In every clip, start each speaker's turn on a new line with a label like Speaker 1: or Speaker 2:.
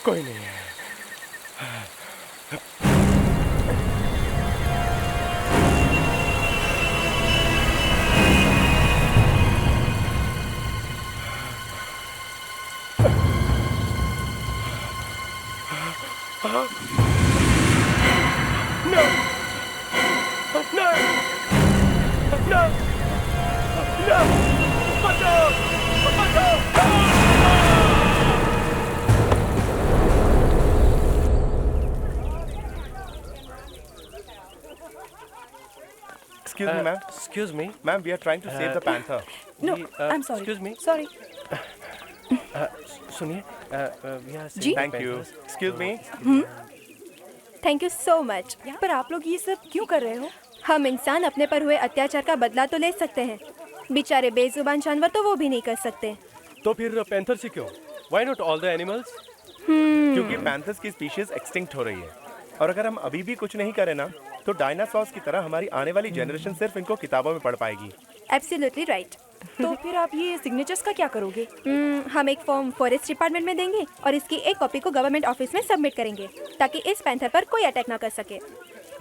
Speaker 1: कोई नहीं है। No! No! No! No! बचाओ! बचाओ!
Speaker 2: Excuse me, ma'am.
Speaker 1: Excuse me.
Speaker 2: Ma'am, we are trying to save the panther.
Speaker 3: No, I'm sorry.
Speaker 1: Excuse me.
Speaker 3: Sorry.
Speaker 1: सुनिए, we are
Speaker 3: जी?
Speaker 2: Thank you. Excuse me.
Speaker 4: Thank you so much.
Speaker 3: पर आप लोग ये सब क्यों कर रहे हो?
Speaker 4: हम इंसान अपने पर हुए अत्याचार का बदला तो ले सकते हैं, बेचारे बेजुबान जानवर तो वो भी नहीं कर सकते।
Speaker 1: तो फिर पैंथर से क्यों? Why not all the animals?
Speaker 2: क्योंकि पैंथर्स की स्पीशीज एक्सटिंक्ट हो रही है और अगर हम अभी भी कुछ नहीं करें ना तो डायनासोर्स की तरह हमारी आने वाली जनरेशन सिर्फ इनको किताबों में पढ़ पाएगी।
Speaker 4: Absolutely right.
Speaker 3: तो फिर आप ये सिग्नेचर्स का क्या करोगे?
Speaker 4: हम एक फॉर्म फॉरेस्ट डिपार्टमेंट में देंगे और इसकी एक कॉपी को गवर्नमेंट ऑफिस में सबमिट करेंगे ताकि इस पैंथर पर कोई अटैक ना कर सके।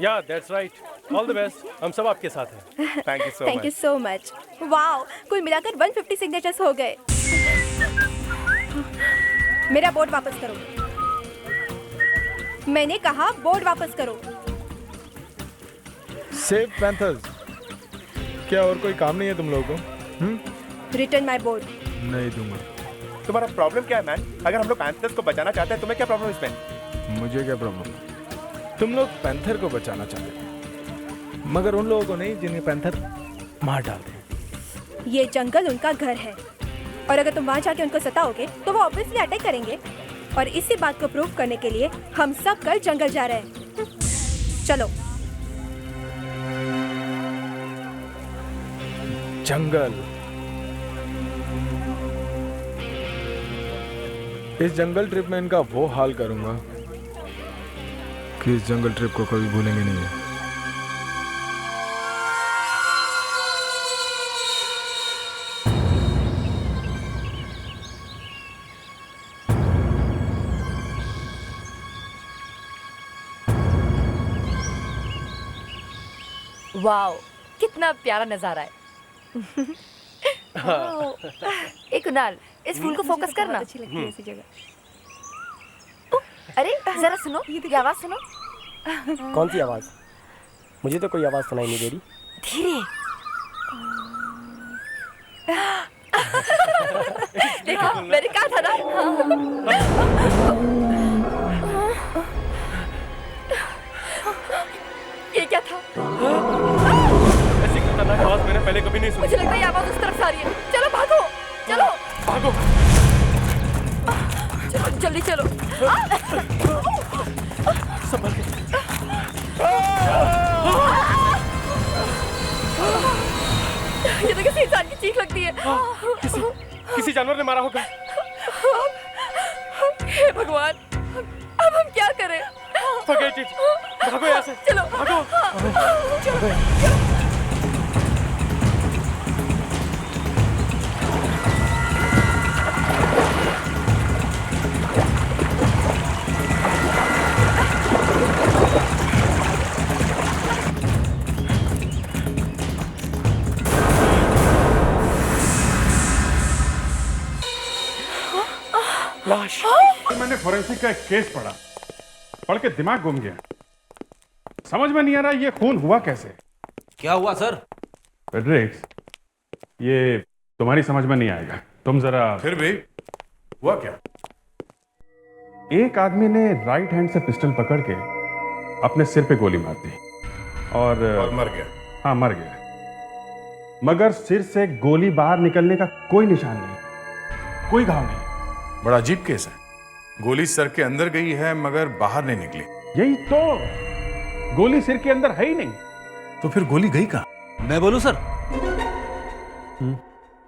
Speaker 1: Yeah, that's right. All the best. हम सब आपके साथ हैं।
Speaker 2: Thank you so
Speaker 4: thank you
Speaker 2: much.
Speaker 4: So much. Wow, कुल मिलाकर 150 सिग्नेचर्स हो गए। मेरा बोर्ड वापस करो। मैंने कहा बोर्ड वापस करो।
Speaker 5: Save panthers. क्या और कोई काम नहीं है तुम लोगों को?
Speaker 4: Return my board.
Speaker 5: नहीं दूंगा।
Speaker 2: तुम्हारा प्रॉब्लम क्या है मैन? अगर हम लोग पैंथर्स को बचाना चाहते हैं तुम्हें क्या प्रॉब्लम इसमें?
Speaker 5: मुझे क्या प्रॉब्लम? तुम लोग पैंथर को बचाना चाहते हो, मगर उन लोगों को नहीं जिन्हें पैंथर मार डालते हैं।
Speaker 4: ये जंगल उनका घर है और अगर तुम वहाँ जाके उनको सताओगे तो वो ऑब्वियसली अटैक करेंगे और इसी बात को प्रूव करने के लिए हम सब कल जंगल जा रहे हैं। चलो।
Speaker 5: जंगल। इस जंगल ट्रिप में इनका वो हाल करूंगा कि इस जंगल ट्रिप को कभी भूलेंगे नहीं है।
Speaker 6: वाओ, कितना प्यारा नजारा है। एक कुणाल, इस फूल को फोकस करना।
Speaker 4: अच्छी लगती है ऐसी जगह।
Speaker 6: अरे जरा सुनो, ये आवाज सुनो।
Speaker 7: कौन सी आवाज? मुझे तो कोई आवाज सुनाई नहीं दे रही।
Speaker 6: धीरे। देखा, मैंने कहा था ना। ये क्या था?
Speaker 1: ऐसी खतरनाक आवाज मैंने पहले कभी नहीं सुनी।
Speaker 6: मुझे लगता है ये आवाज उस तरफ से आ रही है। चलो भागो, चलो
Speaker 1: भागो।
Speaker 6: चलो जल्दी चलो।
Speaker 1: संभल के।
Speaker 6: ये तो किसी इंसान की चीख लगती है।
Speaker 1: किसी जानवर ने मारा होगा।
Speaker 6: हे भगवान, अब हम क्या करें?
Speaker 1: Forget it. भागो यहाँ से।
Speaker 6: चलो
Speaker 1: भागो। लाश।
Speaker 8: मैंने फोरेंसिक का एक केस पढ़ के दिमाग घूम गया। समझ में नहीं आ रहा ये खून हुआ कैसे।
Speaker 9: क्या हुआ सर?
Speaker 8: फेडरिक्स, ये तुम्हारी समझ में नहीं आएगा, तुम जरा।
Speaker 10: फिर भी हुआ क्या?
Speaker 8: एक आदमी ने राइट हैंड से पिस्टल पकड़ के अपने सिर पे गोली मार दी और
Speaker 10: मर गया।
Speaker 8: हाँ, मर गया, मगर सिर से गोली बाहर निकलने का कोई निशान नहीं, कोई घाव नहीं।
Speaker 10: बड़ा अजीब केस है। गोली सर के अंदर गई है मगर बाहर नहीं निकली।
Speaker 8: यही तो, गोली सिर के अंदर है ही नहीं।
Speaker 10: तो फिर गोली गई कहां?
Speaker 9: मैं बोलूं सर?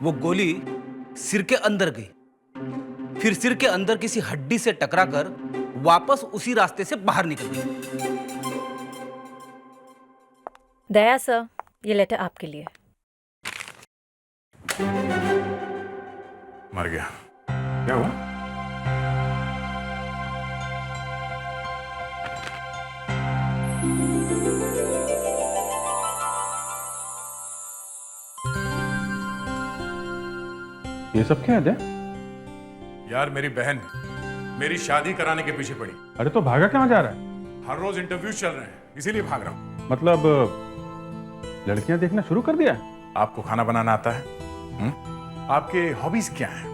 Speaker 9: वो गोली सिर के अंदर गई, फिर सिर के अंदर किसी हड्डी से टकराकर वापस उसी रास्ते से बाहर निकल गई।
Speaker 11: दया सर, ये लेटर आपके लिए।
Speaker 10: मर गया। क्या हुआ?
Speaker 8: ये सब क्या है?
Speaker 10: यार मेरी बहन मेरी शादी कराने के पीछे पड़ी।
Speaker 8: अरे तो भागा कहाँ जा रहा है?
Speaker 10: हर रोज इंटरव्यू चल रहे हैं, इसीलिए भाग रहा हूँ।
Speaker 8: मतलब लड़कियां देखना शुरू कर दिया?
Speaker 10: आपको खाना बनाना आता है? आपके हॉबीज क्या हैं?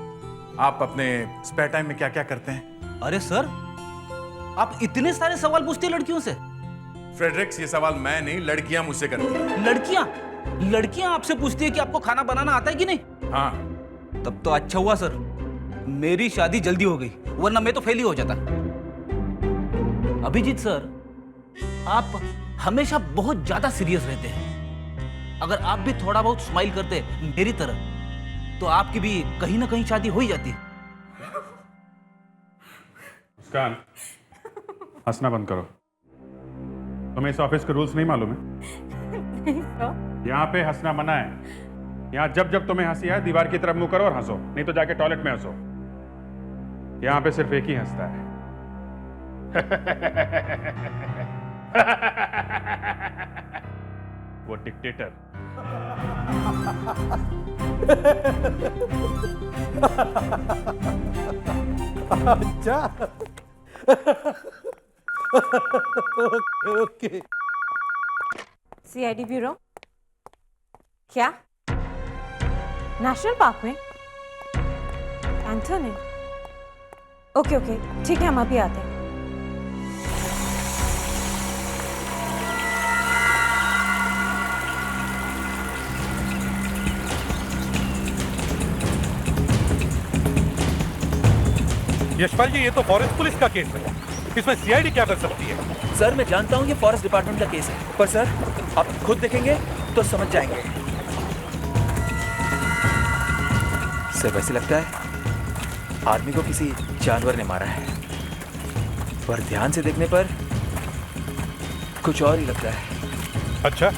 Speaker 10: आप अपने स्पेयर टाइम में क्या क्या करते हैं?
Speaker 9: अरे सर, आप इतने सारे सवाल पूछते हैं लड़कियों से।
Speaker 10: फ्रेडरिक्स, ये सवाल मैं नहीं, लड़कियां मुझसे करती हैं।
Speaker 9: लड़कियां आपसे पूछती है कि आपको खाना बनाना आता है कि नहीं?
Speaker 10: हाँ।
Speaker 9: तब तो अच्छा हुआ सर, मेरी शादी जल्दी हो गई, वरना मैं तो फेल ही हो जाता। अभिजीत सर, आप हमेशा बहुत ज्यादा सीरियस रहते हैं। अगर आप भी थोड़ा बहुत स्माइल करते मेरी तरह, तो आपकी भी कहीं ना कहीं शादी हो ही जाती।
Speaker 8: मुस्कान, हंसना बंद करो। तुम्हें इस ऑफिस के रूल्स नहीं मालूम है? यहाँ पे हंसना मना है। यहाँ जब जब तुम्हें हंसी आए दीवार की तरफ मुंह करो और हंसो, नहीं तो जाके टॉयलेट में हंसो। यहाँ पे सिर्फ एक ही हंसता है। वो डिक्टेटर।
Speaker 5: अच्छा। ओके।
Speaker 11: CID bureau. क्या? नेशनल पार्क में? एंथोनी? ओके ओके, ठीक है, हम अभी आते हैं।
Speaker 1: यशपाल जी, ये तो फॉरेस्ट पुलिस का केस है, इसमें सीआईडी क्या कर सकती है?
Speaker 12: सर, मैं जानता हूँ ये फॉरेस्ट डिपार्टमेंट का केस है, पर सर आप खुद देखेंगे तो समझ जाएंगे। सर, वैसे लगता है आदमी को किसी जानवर ने मारा है, पर ध्यान से देखने पर कुछ और ही लगता है।
Speaker 1: अच्छा,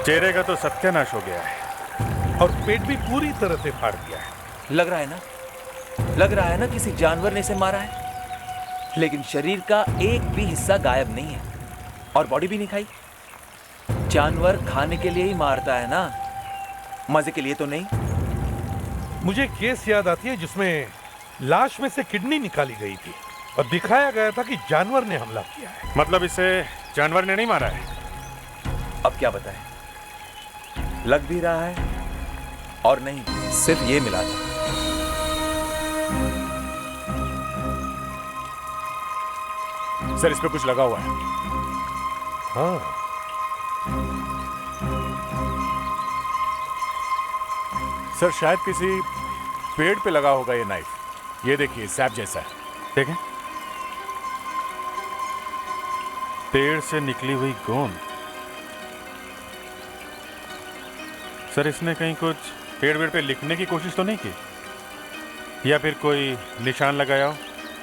Speaker 1: चेहरे का तो सत्यानाश हो गया है और पेट भी पूरी तरह से फाड़ दिया है।
Speaker 12: लग रहा है ना किसी जानवर ने इसे मारा है, लेकिन शरीर का एक भी हिस्सा गायब नहीं है और बॉडी भी नहीं खाई। जानवर खाने के लिए ही मारता है ना, मजे के लिए तो नहीं।
Speaker 1: मुझे केस याद आती है जिसमें लाश में से किडनी निकाली गई थी और दिखाया गया था कि जानवर ने हमला किया है।
Speaker 8: मतलब इसे जानवर ने नहीं मारा है?
Speaker 12: अब क्या बताएं, लग भी रहा है और नहीं, सिर्फ ये मिला था।
Speaker 10: सर, इस पे कुछ लगा हुआ है।
Speaker 1: हाँ,
Speaker 10: सर, शायद किसी पेड़ पे लगा होगा ये नाइफ। ये देखिए, सैप जैसा है।
Speaker 8: देखें, पेड़ से निकली हुई गोंद। सर, इसने कहीं कुछ पेड़ पे लिखने की कोशिश तो नहीं की, या फिर कोई निशान लगाया हो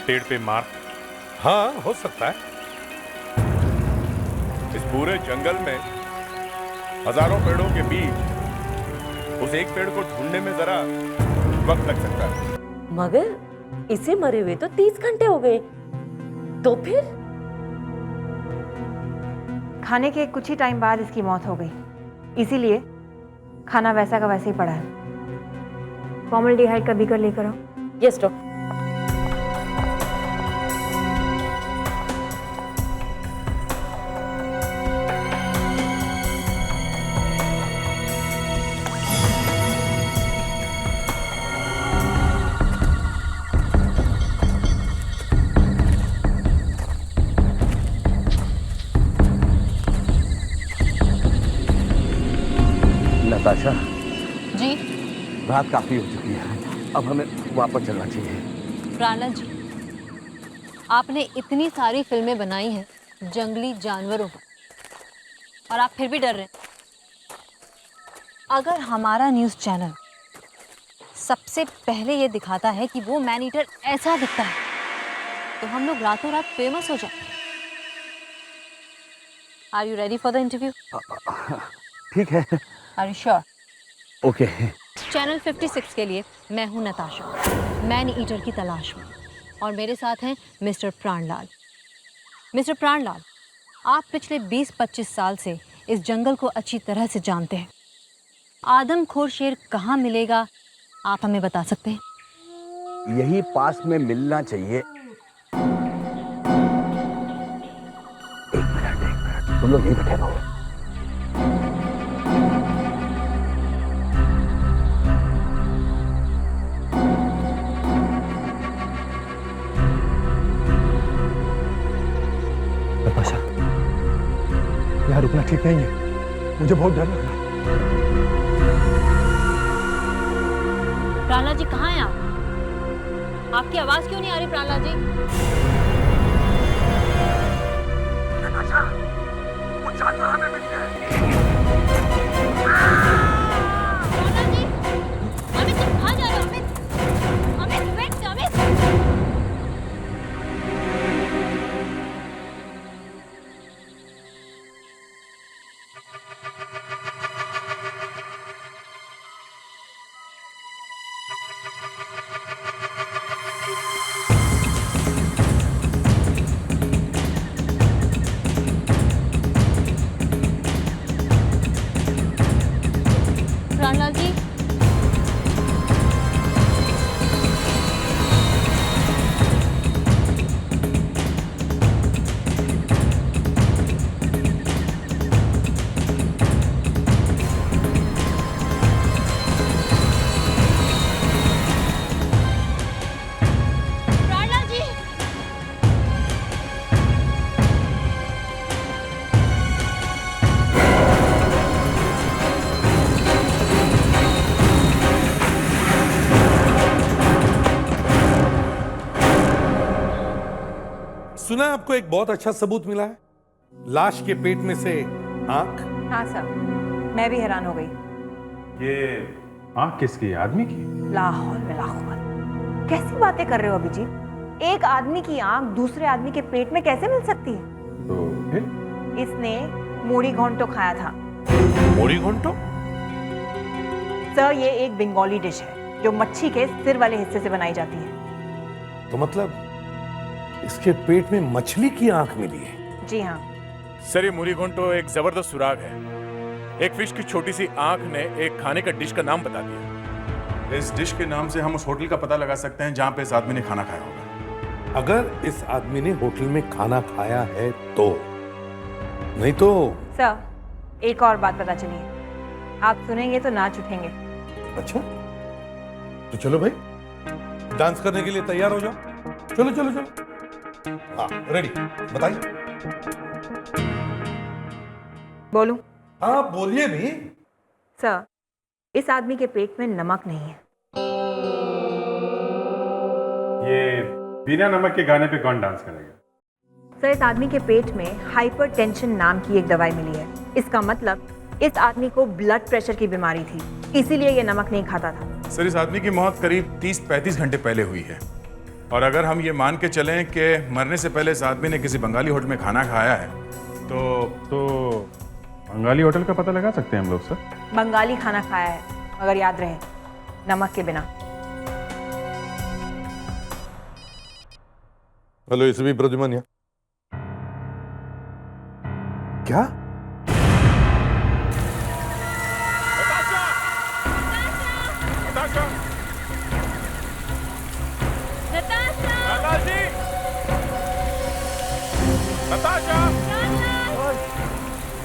Speaker 8: पेड़ पे मार्क?
Speaker 1: हाँ, हो सकता है।
Speaker 2: इस पूरे जंगल में हजारों पेड़ों के बीच उस एक पेड़ को ढूंढने में जरा वक्त लग सकता है।
Speaker 11: मगर इसे मरे हुए तो 30 घंटे हो गए, तो फिर?
Speaker 13: खाने के कुछ ही टाइम बाद इसकी मौत हो गई, इसीलिए खाना वैसा का वैसे ही पड़ा है। फॉर्मल्डिहाइड का बीकर लेकर आओ।
Speaker 11: Yes doctor.
Speaker 14: नताशा
Speaker 6: जी,
Speaker 14: रात काफी हो चुकी है, अब हमें वापस चलना चाहिए।
Speaker 6: प्राणलाल जी, आपने इतनी सारी फिल्में बनाई हैं जंगली जानवरों पर, और आप फिर भी डर रहे हैं। अगर हमारा न्यूज़ चैनल सबसे पहले ये दिखाता है कि वो मैन ईटर ऐसा दिखता है, तो हम लोग रातों रात फेमस हो जाएंगे। Are you ready for the interview?
Speaker 14: ठीक है।
Speaker 6: Are you sure?
Speaker 14: Okay.
Speaker 6: Channel 56 के लिए मैं हूं नताशा, मैन ईटर की तलाश में, और मेरे साथ हैं मिस्टर प्राणलाल। मिस्टर प्राणलाल, आप पिछले 20-25 साल से इस जंगल को अच्छी तरह से जानते हैं। आदमखोर शेर कहाँ मिलेगा, आप हमें बता सकते हैं?
Speaker 14: यही पास में मिलना चाहिए। एक मिनट, तुम लोग यहीं बैठे रहो।
Speaker 15: नताशा, यहाँ रुकना ठीक नहीं है, मुझे बहुत डर लग रहा है।
Speaker 6: प्राणलाल जी कहाँ हैं आप? आपकी आवाज क्यों नहीं आ रही प्राणलाल जी?
Speaker 15: नताशा, वो जानवर हमें मिल गया है।
Speaker 6: प्राणलाल जी, अमित तुम कहाँ जा रहे हो? अमित, वेट, अमित। प्राणलाल जी, प्राणलाल जी,
Speaker 1: सुना है आपको एक बहुत अच्छा सबूत मिला है, लाश के पेट में से आंख।
Speaker 13: हाँ सर, मैं भी हैरान हो गई।
Speaker 8: ये आंख किसकी, आदमी की?
Speaker 13: लाहौल में लाहौल, कैसी बातें कर रहे हो अभिजीत? एक आदमी की आंख दूसरे आदमी के पेट में कैसे मिल सकती है?
Speaker 8: तो फिर
Speaker 13: इसने मोड़ी घोंटो खाया था।
Speaker 1: मोड़ी घोंटो?
Speaker 13: सर, ये एक बंगाली डिश है जो मच्छी के सिर वाले हिस्से से बनाई जाती है।
Speaker 1: तो मतलब इसके पेट में मछली की आंख मिली है?
Speaker 13: जी हाँ
Speaker 2: सर, ये मुरीघोंटो एक जबरदस्त सुराग है। एक फिश की छोटी सी आंख ने एक खाने का डिश का नाम बता दिया।
Speaker 10: इस डिश के नाम से हम उस होटल का पता लगा सकते हैं जहां पे इस आदमी ने खाना खाया होगा।
Speaker 1: अगर इस आदमी ने होटल में खाना खाया है तो, नहीं तो।
Speaker 13: सर, एक और बात पता चली है, आप सुनेंगे तो नाच उठेंगे।
Speaker 1: अच्छा, तो चलो भाई, डांस करने के लिए तैयार हो जाओ। चलो चलो चलो, हाँ रेडी, बताइए।
Speaker 13: बोलूं?
Speaker 1: हाँ बोलिए भी।
Speaker 13: सर, इस आदमी के पेट में नमक नहीं है।
Speaker 8: ये बिना नमक के गाने पे कौन डांस करेगा?
Speaker 13: सर, इस आदमी के पेट में हाइपरटेंशन नाम की एक दवाई मिली है। इसका मतलब इस आदमी को ब्लड प्रेशर की बीमारी थी, इसीलिए ये नमक नहीं खाता था।
Speaker 10: सर, इस आदमी की मौत करीब 30-35 घंटे पहले हुई है, और अगर हम ये मान के चलें कि मरने से पहले इस आदमी ने किसी बंगाली होटल में खाना खाया है तो
Speaker 8: बंगाली होटल का पता लगा सकते हैं हम लोग सर?
Speaker 13: बंगाली खाना खाया है, मगर याद रहे, नमक के बिना।
Speaker 1: हेलो, इसे भी प्रद्युमन क्या?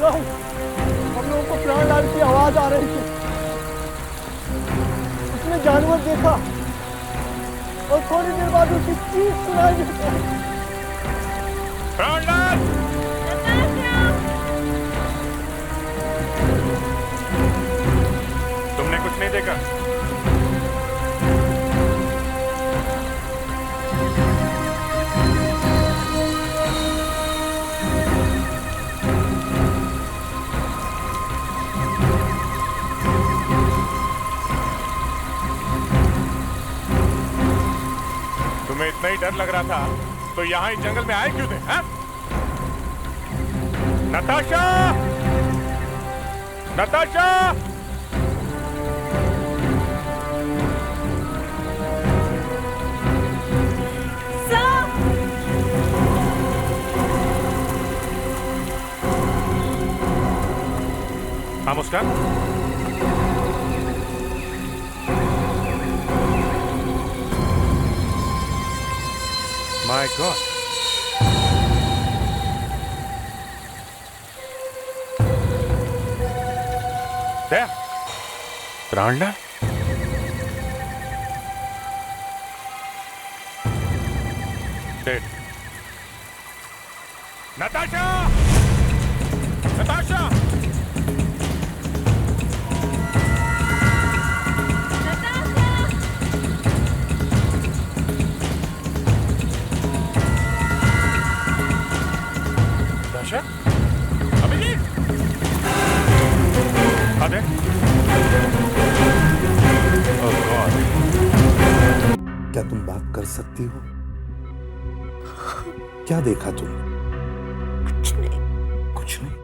Speaker 15: हम लोगों को प्राणलाल की आवाज आ रही थी, उसने जानवर देखा और थोड़ी देर बाद उसकी चीख सुनाई दी।
Speaker 2: प्राणलाल! तुमने कुछ नहीं देखा? तुम्हें इतना ही डर लग रहा था तो यहाँ इस जंगल में आए क्यों थे? हैं? नताशा! नताशा! हाँ मुस्कान,
Speaker 1: गॉड। दया, प्राणलाल, डेड। नताशा! नताशा! नताशा? अभिजीत! अरे! Oh God!
Speaker 16: क्या तुम बात कर सकती हो? क्या देखा तुम?
Speaker 4: कुछ नहीं।
Speaker 16: कुछ नहीं?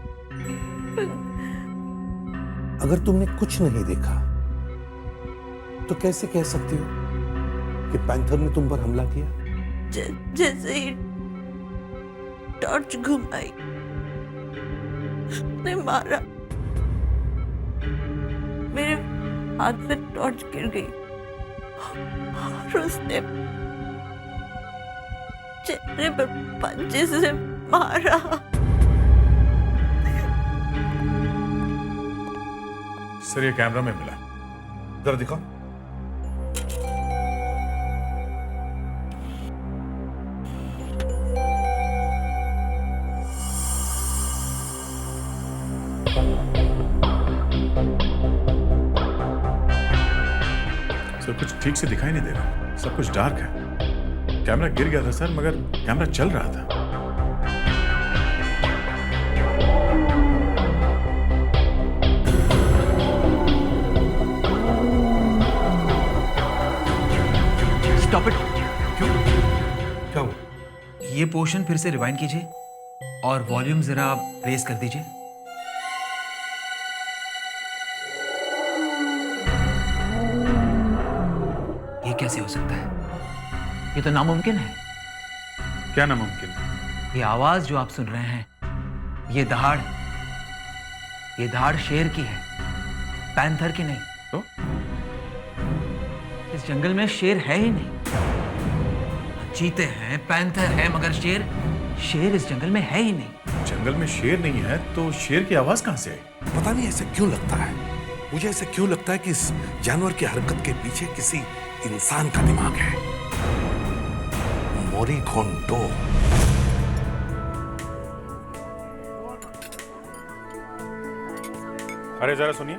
Speaker 16: अगर तुमने कुछ नहीं देखा तो कैसे कह सकती हो कि पैंथर ने तुम पर हमला किया?
Speaker 17: जैसे ही टॉर्च घुमाई ने मारा, मेरे हाथ से टॉर्च गिर गई और उसने चेहरे पर पंजे से मारा।
Speaker 10: सर ये कैमरा में मिला,
Speaker 16: जरा दिखाओ।
Speaker 10: सर कुछ ठीक से दिखाई नहीं दे रहा, सब कुछ डार्क है। कैमरा गिर गया था सर, मगर कैमरा चल रहा था।
Speaker 9: Stop it.
Speaker 16: क्यों? क्या हुआ?
Speaker 9: ये पोर्शन फिर से रिवाइंड कीजिए और वॉल्यूम जरा आप रेस कर दीजिए। ये कैसे हो सकता है? ये तो नामुमकिन है।
Speaker 10: क्या नामुमकिन है?
Speaker 9: ये आवाज जो आप सुन रहे हैं, ये दहाड़ शेर की है, पैंथर की नहीं।
Speaker 10: तो?
Speaker 9: इस जंगल में शेर है ही नहीं। चीते हैं, पैंथर है, मगर शेर इस जंगल में है ही नहीं।
Speaker 10: जंगल में शेर नहीं है तो शेर की आवाज कहां से आई?
Speaker 16: पता नहीं ऐसे क्यों लगता है, मुझे ऐसे क्यों लगता है कि इस जानवर की हरकत के पीछे किसी इंसान का दिमाग है। मोरीघोंटो।
Speaker 8: अरे जरा सुनिए।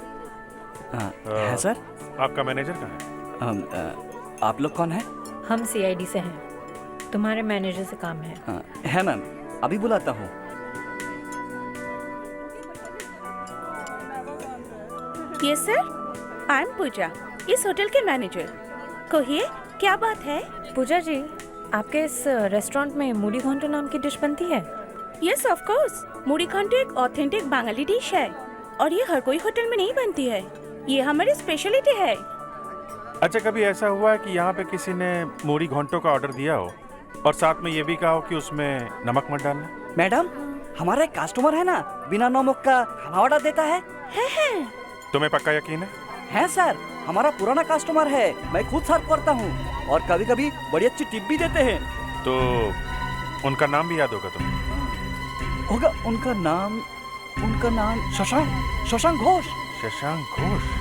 Speaker 18: है सर?
Speaker 8: आपका मैनेजर कहाँ है?
Speaker 18: आप लोग कौन है?
Speaker 19: हम सीआईडी से हैं। तुम्हारे मैनेजर से काम है।
Speaker 18: है मैम, अभी बुलाता हूँ।
Speaker 17: यस सर, आई एम पूजा, इस होटल के मैनेजर। कहिए क्या बात है?
Speaker 19: पूजा जी, आपके इस रेस्टोरेंट में मूढ़ी घोंटो नाम की डिश बनती है?
Speaker 17: यस ऑफ कोर्स, मूढ़ी घोंटो एक ऑथेंटिक बंगाली डिश है और ये हर कोई होटल में नहीं बनती है। ये हमारी स्पेशलिटी है।
Speaker 8: अच्छा, कभी ऐसा हुआ है कि यहाँ पे किसी ने मूढ़ी घोंटो का ऑर्डर दिया हो और साथ में ये भी कहा हो कि उसमें नमक मत डालना?
Speaker 18: मैडम, हमारा एक कस्टमर है ना, बिना नमक का खाना ऑर्डर देता है।
Speaker 8: तुम्हें पक्का यकीन है?
Speaker 18: है सर, हमारा पुराना कस्टमर है, मैं खुद सर्व करता हूँ और कभी कभी बड़ी अच्छी टिप भी देते हैं।
Speaker 8: तो उनका नाम भी याद होगा तुम्हें?
Speaker 18: होगा। उनका नाम शशांक घोष।
Speaker 8: शशांक घोष?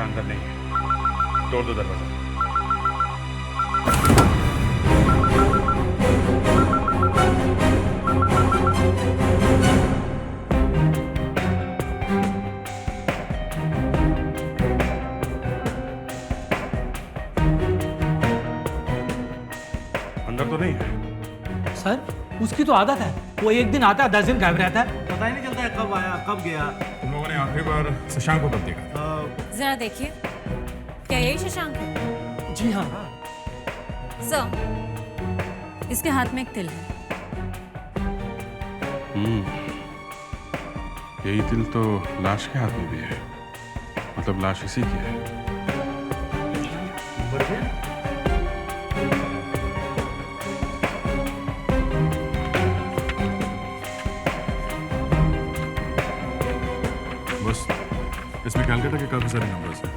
Speaker 8: अंदर नहीं है, तोड़ दो दरवाजा। अंदर तो नहीं है।
Speaker 9: सर, उसकी तो आदत है, वो एक दिन आता है, 10 दिन गायब रहता है, पता ही नहीं चलता है कब आया कब गया।
Speaker 10: तुम लोगों ने आखिरी बार शशांक को कब देखा?
Speaker 19: जरा देखिए, क्या यही शशांक है?
Speaker 9: जी हाँ।
Speaker 19: सर, इसके हाथ में एक तिल है।
Speaker 8: यही तिल तो लाश के हाथ में भी है, मतलब लाश इसी की है। बस इसमें कैलकाटा के काफी सारे नंबर्स हैं।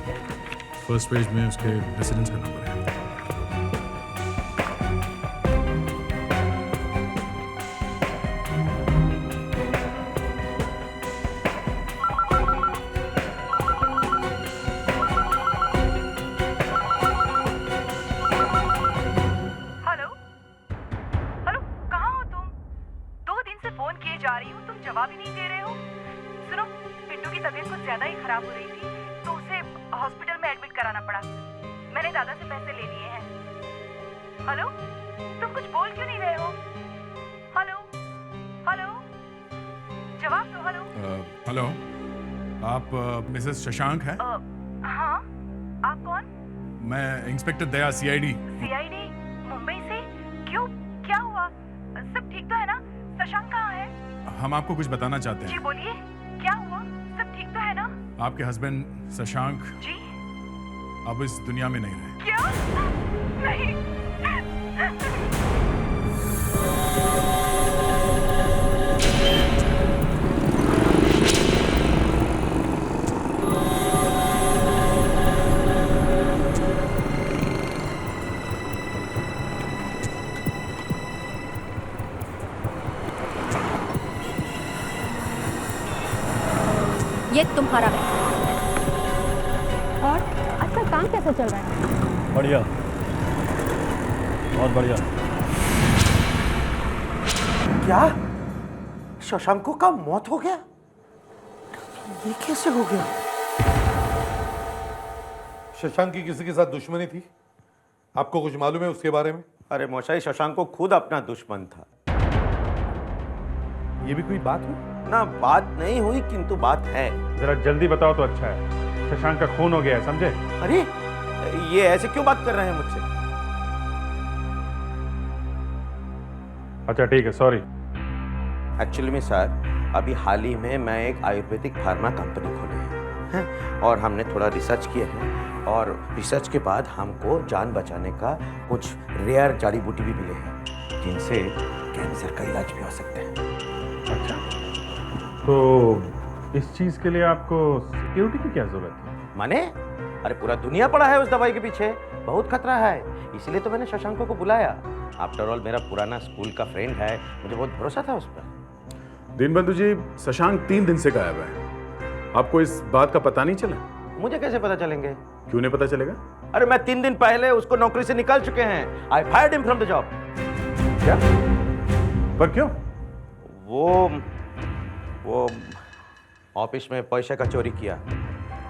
Speaker 8: फर्स्ट पेज में उसके रेसिडेंस का नंबर है।
Speaker 3: जा रही हूँ, तुम जवाब ही नहीं दे रहे हो। सुनो, पिंटू की तबीयत कुछ ज्यादा ही खराब हो रही थी, तो उसे हॉस्पिटल में एडमिट कराना पड़ा। मैंने दादा से पैसे ले लिए हैं। हेलो, तुम कुछ बोल क्यों नहीं रहे हो? हेलो, हेलो, जवाब दो। हेलो।
Speaker 10: हेलो, आप मिसेस शशांक हैं?
Speaker 3: हाँ, आप कौन?
Speaker 10: मैं इंस्पेक्टर दया, सीआईडी।
Speaker 3: सीआईडी मुंबई से? क्यों, क्या हुआ? सब ठीक तो है ना? शशांक कहाँ है?
Speaker 10: हम आपको कुछ बताना चाहते हैं।
Speaker 3: जी बोलिए, क्या हुआ? सब ठीक तो है ना?
Speaker 10: आपके हस्बैंड शशांक
Speaker 3: जी
Speaker 10: अब इस दुनिया में नहीं रहे।
Speaker 3: क्या? नहीं।
Speaker 4: ये तुम्हारा बैग। और आजकल काम कैसा चल रहा है?
Speaker 15: बढ़िया, बहुत बढ़िया।
Speaker 16: क्या शशांको का मौत हो गया? ये कैसे हो गया?
Speaker 1: शशांक की किसी के साथ दुश्मनी थी? आपको कुछ मालूम है उसके बारे में?
Speaker 20: अरे मौशाई, शशांको खुद अपना दुश्मन था।
Speaker 1: ये भी कोई बात हुई?
Speaker 20: ना, बात नहीं हुई, किंतु बात है।
Speaker 8: जरा जल्दी बताओ तो अच्छा है। शशांक का खून हो गया है, समझे?
Speaker 20: अरे ये ऐसे क्यों बात कर रहे हैं मुझसे?
Speaker 8: अच्छा ठीक है, सॉरी।
Speaker 20: एक्चुअली में सर, अभी हाल ही में मैं एक आयुर्वेदिक फार्मा कंपनी खोली है और हमने थोड़ा रिसर्च किए हैं, और रिसर्च के बाद हमको जान बचाने का कुछ रेयर जड़ी बूटी भी मिले हैं जिनसे कैंसर का इलाज भी हो सकता है।
Speaker 8: अच्छा, तो इस चीज के लिए आपको सिक्योरिटी की क्या जरूरत है?
Speaker 20: माने? अरे पूरा दुनिया पड़ा है उस दवाई के पीछे, बहुत खतरा है, इसलिए तो मैंने शशांको को बुलाया। आफ्टर ऑल मेरा पुराना स्कूल का फ्रेंड है, मुझे बहुत भरोसा था उस पर।
Speaker 10: दीनबंधु जी, शशांक 3 दिन से गायब है। आपको इस बात का पता नहीं चला?
Speaker 20: मुझे कैसे पता चलेंगे?
Speaker 10: क्यों नहीं पता चलेगा?
Speaker 20: अरे मैं 3 दिन पहले उसको नौकरी से निकाल चुके हैं। I fired him from the job.
Speaker 10: क्या? पर क्यों?
Speaker 20: वो ऑफिस में पैसे का चोरी किया,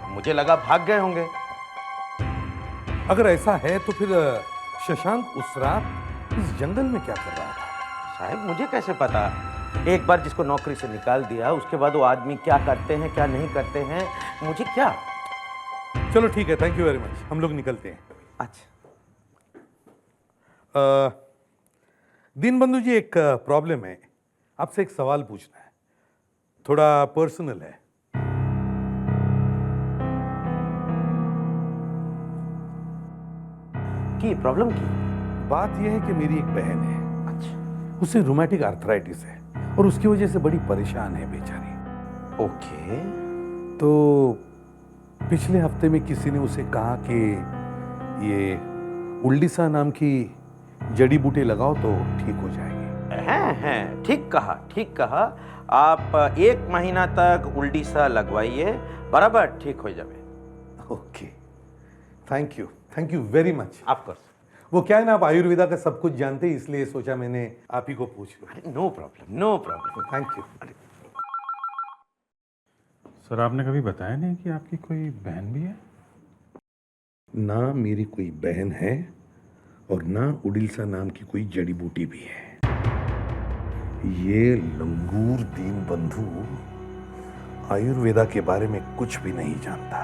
Speaker 20: मुझे लगा भाग गए होंगे।
Speaker 1: अगर ऐसा है तो फिर शशांक उस रात इस जंगल में क्या कर रहा था?
Speaker 20: साहब मुझे कैसे पता? एक बार जिसको नौकरी से निकाल दिया, उसके बाद वो आदमी क्या करते हैं क्या नहीं करते हैं, मुझे क्या।
Speaker 1: चलो ठीक है, थैंक यू वेरी मच, हम लोग निकलते हैं।
Speaker 20: अच्छा।
Speaker 1: दीनबंधु जी, एक प्रॉब्लम है, आपसे एक सवाल पूछना है, थोड़ा पर्सनल है।
Speaker 20: की प्रॉब्लम की
Speaker 1: बात यह है कि मेरी एक बहन है। अच्छा। उसे रूमेटिक आर्थराइटिस है और उसकी वजह से बड़ी परेशान है बेचारी।
Speaker 20: ओके।
Speaker 1: तो पिछले हफ्ते में किसी ने उसे कहा कि ये उल्डीसा नाम की जड़ी बूटी लगाओ तो ठीक हो जाएगी।
Speaker 20: हैं, ठीक कहा, ठीक कहा। आप 1 महीना तक उल्डीसा लगवाइए, बराबर ठीक हो जाए।
Speaker 1: Okay, thank you very much.
Speaker 20: Of course.
Speaker 1: वो क्या है ना, आप आयुर्वेदा का सब कुछ जानते हैं, इसलिए सोचा मैंने आप ही को पूछ लूं।
Speaker 20: No problem, no problem.
Speaker 1: Thank you.
Speaker 8: Sir, आपने कभी बताया नहीं कि आपकी कोई बहन भी है?
Speaker 1: ना मेरी कोई बहन है और ना उड़ीसा नाम की कोई जड़ी बूटी भी है। ये लंगूर दीनबंधु आयुर्वेदा के बारे में कुछ भी नहीं जानता,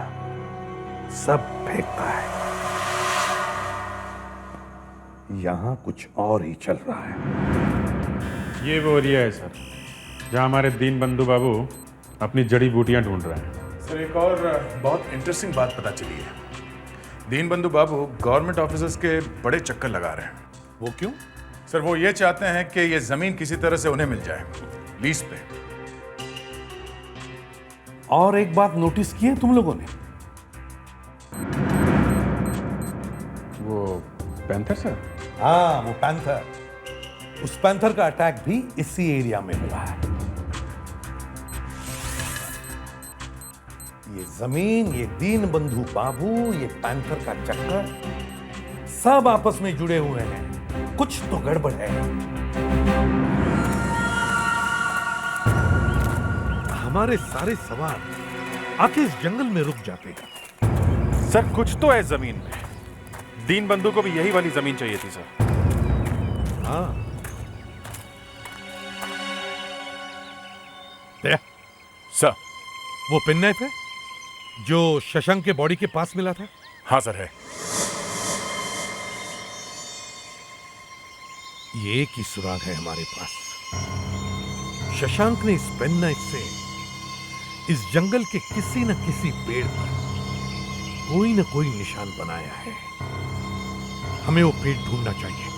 Speaker 1: सब फेंकता है। यहां कुछ और ही चल रहा है।
Speaker 8: ये वो एरिया है सर जहाँ हमारे दीन बंधु बाबू अपनी जड़ी बूटियां ढूंढ रहे हैं।
Speaker 10: सर एक और बहुत इंटरेस्टिंग बात पता चली है। दीन बंधु बाबू गवर्नमेंट ऑफिसर्स के बड़े चक्कर लगा रहे हैं।
Speaker 1: वो क्यों?
Speaker 10: सर वो ये चाहते हैं कि ये जमीन किसी तरह से उन्हें मिल जाए, लीज पे।
Speaker 1: और एक बात नोटिस की है तुम लोगों ने?
Speaker 8: वो पैंथर सर?
Speaker 1: हाँ, वो पैंथर। उस पैंथर का अटैक भी इसी एरिया में हुआ है। ये जमीन, ये दीन बंधु बाबू, ये पैंथर का चक्कर, सब आपस में जुड़े हुए हैं। कुछ तो गड़बड़ है। हमारे सारे सवाल आके इस जंगल में रुक जाते हैं।
Speaker 8: सर कुछ तो है जमीन में। दीन बंधु को भी यही वाली जमीन चाहिए थी सर।
Speaker 1: हाँ।
Speaker 10: सर
Speaker 1: वो पेन नाइफ है जो शशांक के बॉडी के पास मिला था?
Speaker 10: हाँ सर है।
Speaker 1: ये एक ही सुराग है हमारे पास। शशांक ने इस पेन नाइफ से इस जंगल के किसी न किसी पेड़ पर कोई न कोई निशान बनाया है। हमें वो पेड़ ढूंढना चाहिए।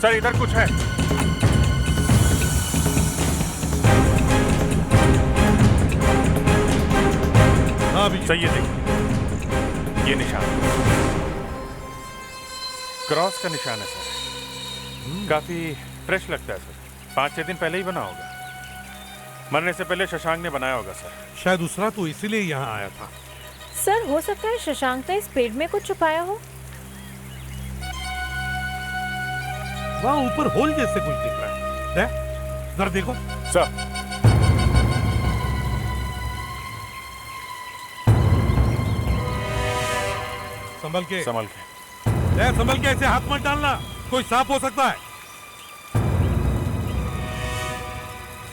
Speaker 8: सर इधर कुछ है।
Speaker 1: हाँ भी
Speaker 8: सही है, देखिए ये निशान क्रॉस का निशान है सर। काफी फ्रेश लगता है सर। 5-6 दिन पहले ही बना होगा। मरने से पहले शशांक ने बनाया होगा सर।
Speaker 1: शायद दूसरा तो इसीलिए यहाँ आया था।
Speaker 19: सर हो सकता है शशांक ने इस पेड़ में कुछ छुपाया हो।
Speaker 1: वहाँ ऊपर होल जैसे कुछ दिख रहा है। जरा देखो
Speaker 10: सर।
Speaker 1: संभल के।
Speaker 8: संभल के।
Speaker 1: संभल के, ऐसे हाथ मत डालना, कोई सांप हो सकता है।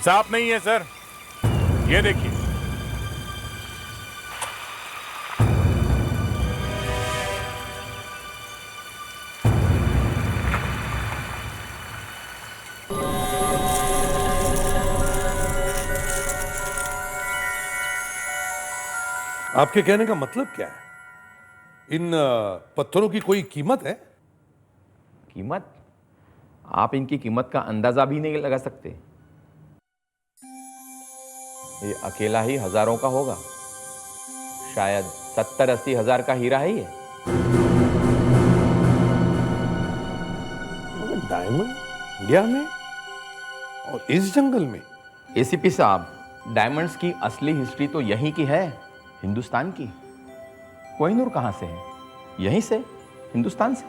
Speaker 10: सांप नहीं है सर, ये देखिए।
Speaker 1: आपके कहने का मतलब क्या है? इन पत्थरों की कोई कीमत है?
Speaker 12: कीमत? आप इनकी कीमत का अंदाजा भी नहीं लगा सकते। ये अकेला ही हजारों का होगा। शायद 70-80 हजार का हीरा है ये।
Speaker 1: डायमंड इंडिया में और इस जंगल में?
Speaker 12: एसीपी साहब, डायमंड्स की असली हिस्ट्री तो यहीं की है, हिंदुस्तान की। कोहिनूर कहां से है? यहीं से, हिंदुस्तान से।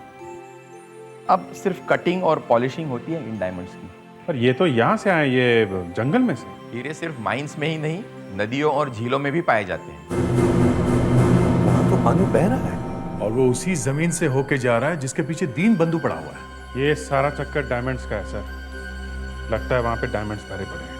Speaker 12: अब सिर्फ कटिंग और पॉलिशिंग होती है इन डायमंड्स की।
Speaker 8: पर ये तो यहाँ से आए, ये जंगल में से।
Speaker 12: हीरे सिर्फ माइंस में ही नहीं, नदियों और झीलों में भी पाए जाते हैं।
Speaker 1: वहां तो पानी बह रहा है
Speaker 10: और वो उसी जमीन से होके जा रहा है जिसके पीछे दीन बंधु पड़ा हुआ है।
Speaker 8: ये सारा चक्कर डायमंड्स का है सर। लगता है वहां पे डायमंड्स भरे पड़े हैं।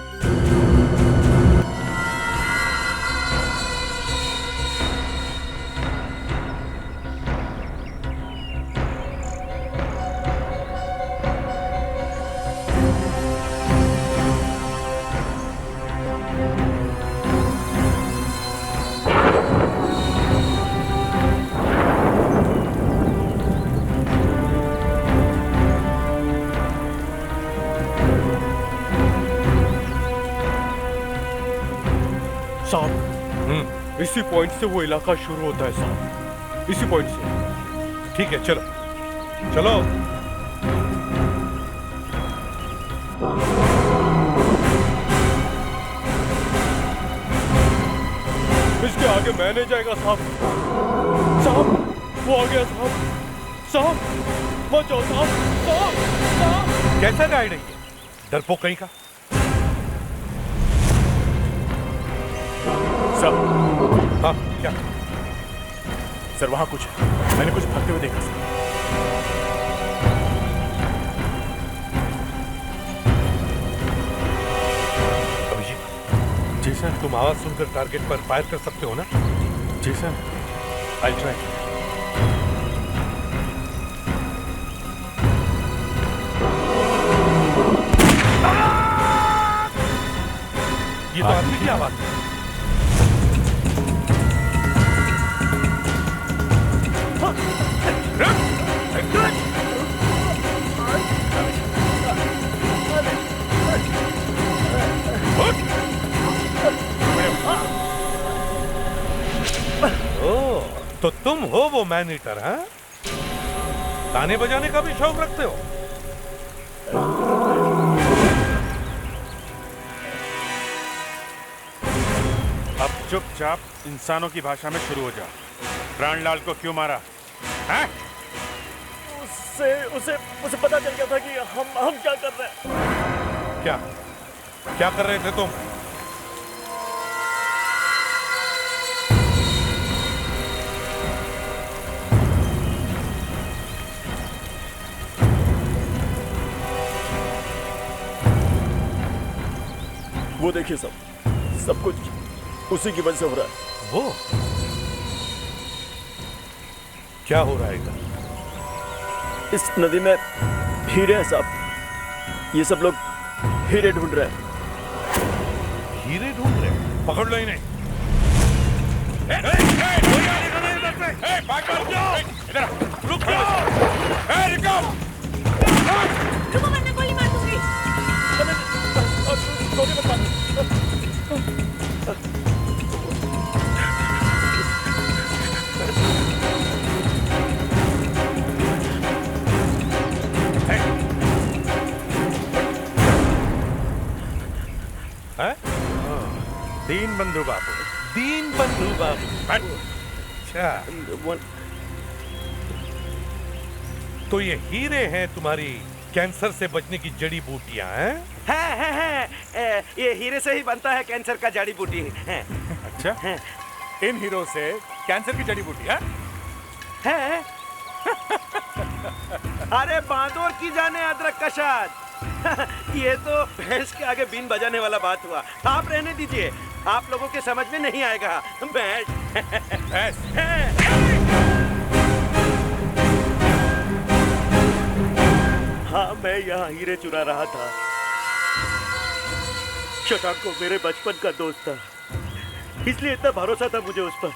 Speaker 15: साहब, इसी पॉइंट से वो इलाका शुरू होता है साहब, इसी पॉइंट से।
Speaker 1: ठीक है, चलो चलो।
Speaker 21: के मैं नहीं जाएगा साहब। साहब वो आ गया साहब। साहब बचाओ साहब। साहब साहब।
Speaker 1: कैसा गाइड है ये, डरपोक कहीं का?
Speaker 21: सर।
Speaker 1: हाँ क्या?
Speaker 21: सर वहां कुछ है, मैंने कुछ भागते हुए देखा सर।
Speaker 1: अभिजीत। जी सर। तुम आवाज सुनकर टारगेट पर फायर कर सकते हो ना?
Speaker 21: जी सर, I'll try.
Speaker 1: ये तो आदमी की आवाज है। तो तुम हो वो मैन ईटर, हाँ? गाने बजाने का भी शौक रखते हो?
Speaker 8: अब चुपचाप इंसानों की भाषा में शुरू हो जा। प्राणलाल को क्यों मारा? हैं?
Speaker 21: उसे पता चल गया था कि हम क्या कर रहे हैं।
Speaker 1: क्या कर रहे थे तुम?
Speaker 21: वो देखिए सब कुछ उसी की वजह से हो रहा है।
Speaker 1: वो क्या हो रहा है इधर?
Speaker 21: इस नदी में हीरे हैं साहब। ये सब लोग हीरे ढूंढ रहे हैं।
Speaker 1: हीरे ढूंढ रहे हैं? पकड़ लो इन्हें। रुक जाओ।
Speaker 17: रुको वरना गोली मार दूंगी।
Speaker 8: दीन बंधु बाबू।
Speaker 1: दीन बंधु बाबू। अच्छा, तो ये हीरे हैं तुम्हारी कैंसर से बचने की जड़ी बूटियां हैं?
Speaker 20: है। ये हीरे से ही बनता है कैंसर का जड़ी बूटी है।
Speaker 21: अच्छा, इन हीरो से कैंसर की जड़ी बूटी है?
Speaker 20: अरे बांदोर की जाने अदरक का शाद। ये तो भैंस के आगे बीन बजाने वाला बात हुआ। आप रहने दीजिए, आप लोगों के समझ में नहीं आएगा। बैठ। हाँ, मैं यहाँ हीरे चुरा रहा था। शशांक को मेरे बचपन का दोस्त था, इसलिए इतना भरोसा था मुझे उस पर।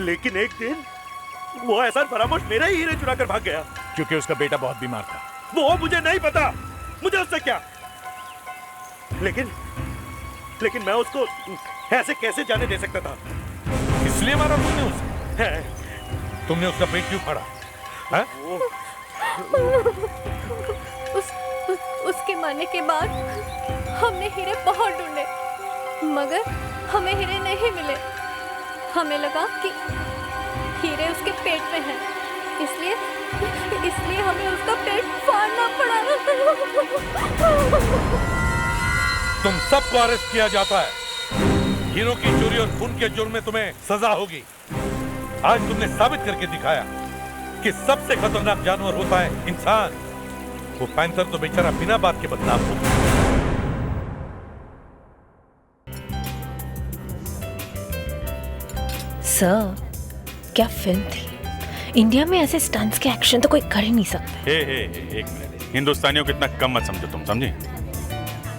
Speaker 20: लेकिन एक दिन वो ऐसा फरामोश मेरे ही हीरे चुरा कर भाग गया।
Speaker 21: क्योंकि उसका बेटा बहुत बीमार था।
Speaker 20: वो मुझे नहीं पता, मुझे उससे क्या। लेकिन मैं उसको ऐसे कैसे जाने दे सकता था?
Speaker 1: इसलिए मारा तुमने उसे? तुमने उसका पेट क्यों फाड़ा?
Speaker 4: उसके मरने के बाद हमने हीरे बहुत ढूंढे, मगर हमें हीरे नहीं मिले। हमें लगा कि हीरे उसके पेट में हैं, इसलिए हमें उसका पेट फाड़ना पड़ा।
Speaker 1: तुम सबको अरेस्ट किया जाता है। हीरो की चोरी और खून के जुर्म में तुम्हें सजा होगी। आज तुमने साबित करके दिखाया कि सबसे खतरनाक जानवर होता है इंसान। वो पैंथर तो बेचारा बिना बात के बदनाम हो गया।
Speaker 19: सर, क्या फिल्म थी। इंडिया में ऐसे स्टंट्स के एक्शन तो कोई कर ही नहीं सकता।
Speaker 8: एक मिनट, हिंदुस्तानियों को इतना कम मत समझो तुम, समझे?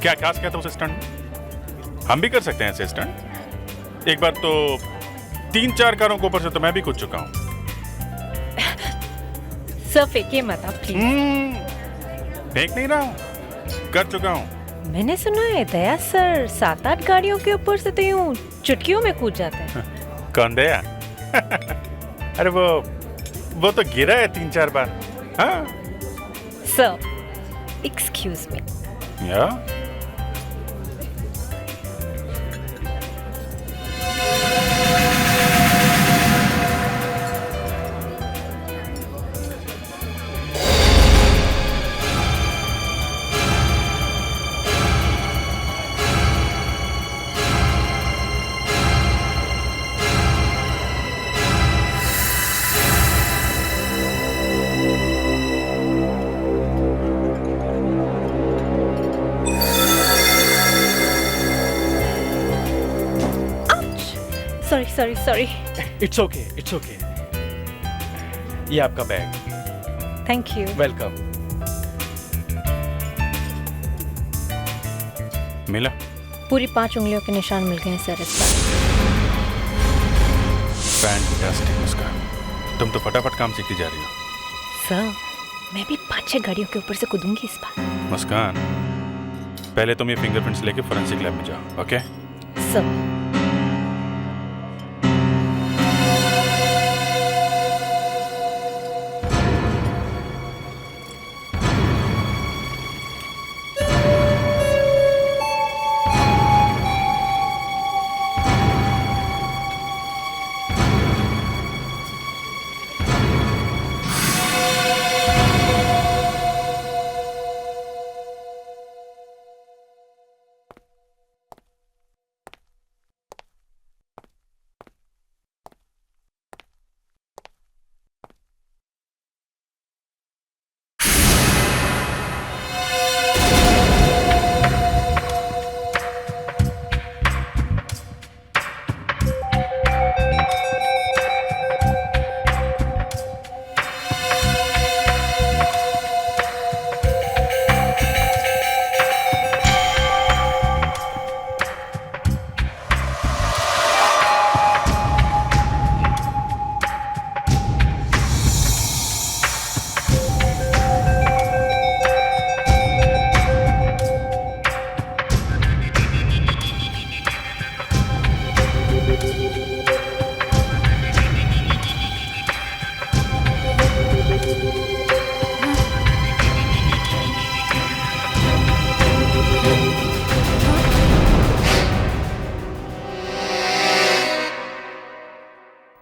Speaker 8: क्या खास क्या था उस स्टंट? हम भी कर सकते हैं ऐसे स्टंट। एक बार तो 3-4 कारों के ऊपर से तो मैं भी कूद चुका हूँ।
Speaker 19: सर फेंकिए मत आप प्लीज।
Speaker 8: फेंक नहीं रहा हूँ, कर चुका हूँ।
Speaker 19: मैंने सुना है दया सर 7-8 गाड़ियों के ऊपर से तो यूं चुटकियों में कूद जाते हैं।
Speaker 8: कौन दया? अरे वो तो गिरा है 3-4 बार। हाँ
Speaker 19: सर, एक्सक्यूज मी।
Speaker 8: या
Speaker 19: sorry sorry sorry.
Speaker 12: It's okay, it's okay. ये आपका बैग।
Speaker 19: Thank you.
Speaker 12: वेलकम।
Speaker 8: मिला?
Speaker 19: पूरी 5 उंगलियों के निशान मिल गए हैं सर इस बार।
Speaker 8: फैंटास्टिक मुस्कान, तुम तो फटाफट काम सीखती जा रही हो।
Speaker 19: सर मैं भी 5-6 गाड़ियों के ऊपर से कूदूंगी इस बार।
Speaker 8: मुस्कान, पहले तुम ये फिंगरप्रिंट्स लेके फोरेंसिक लैब में जाओ, ओके?
Speaker 19: सर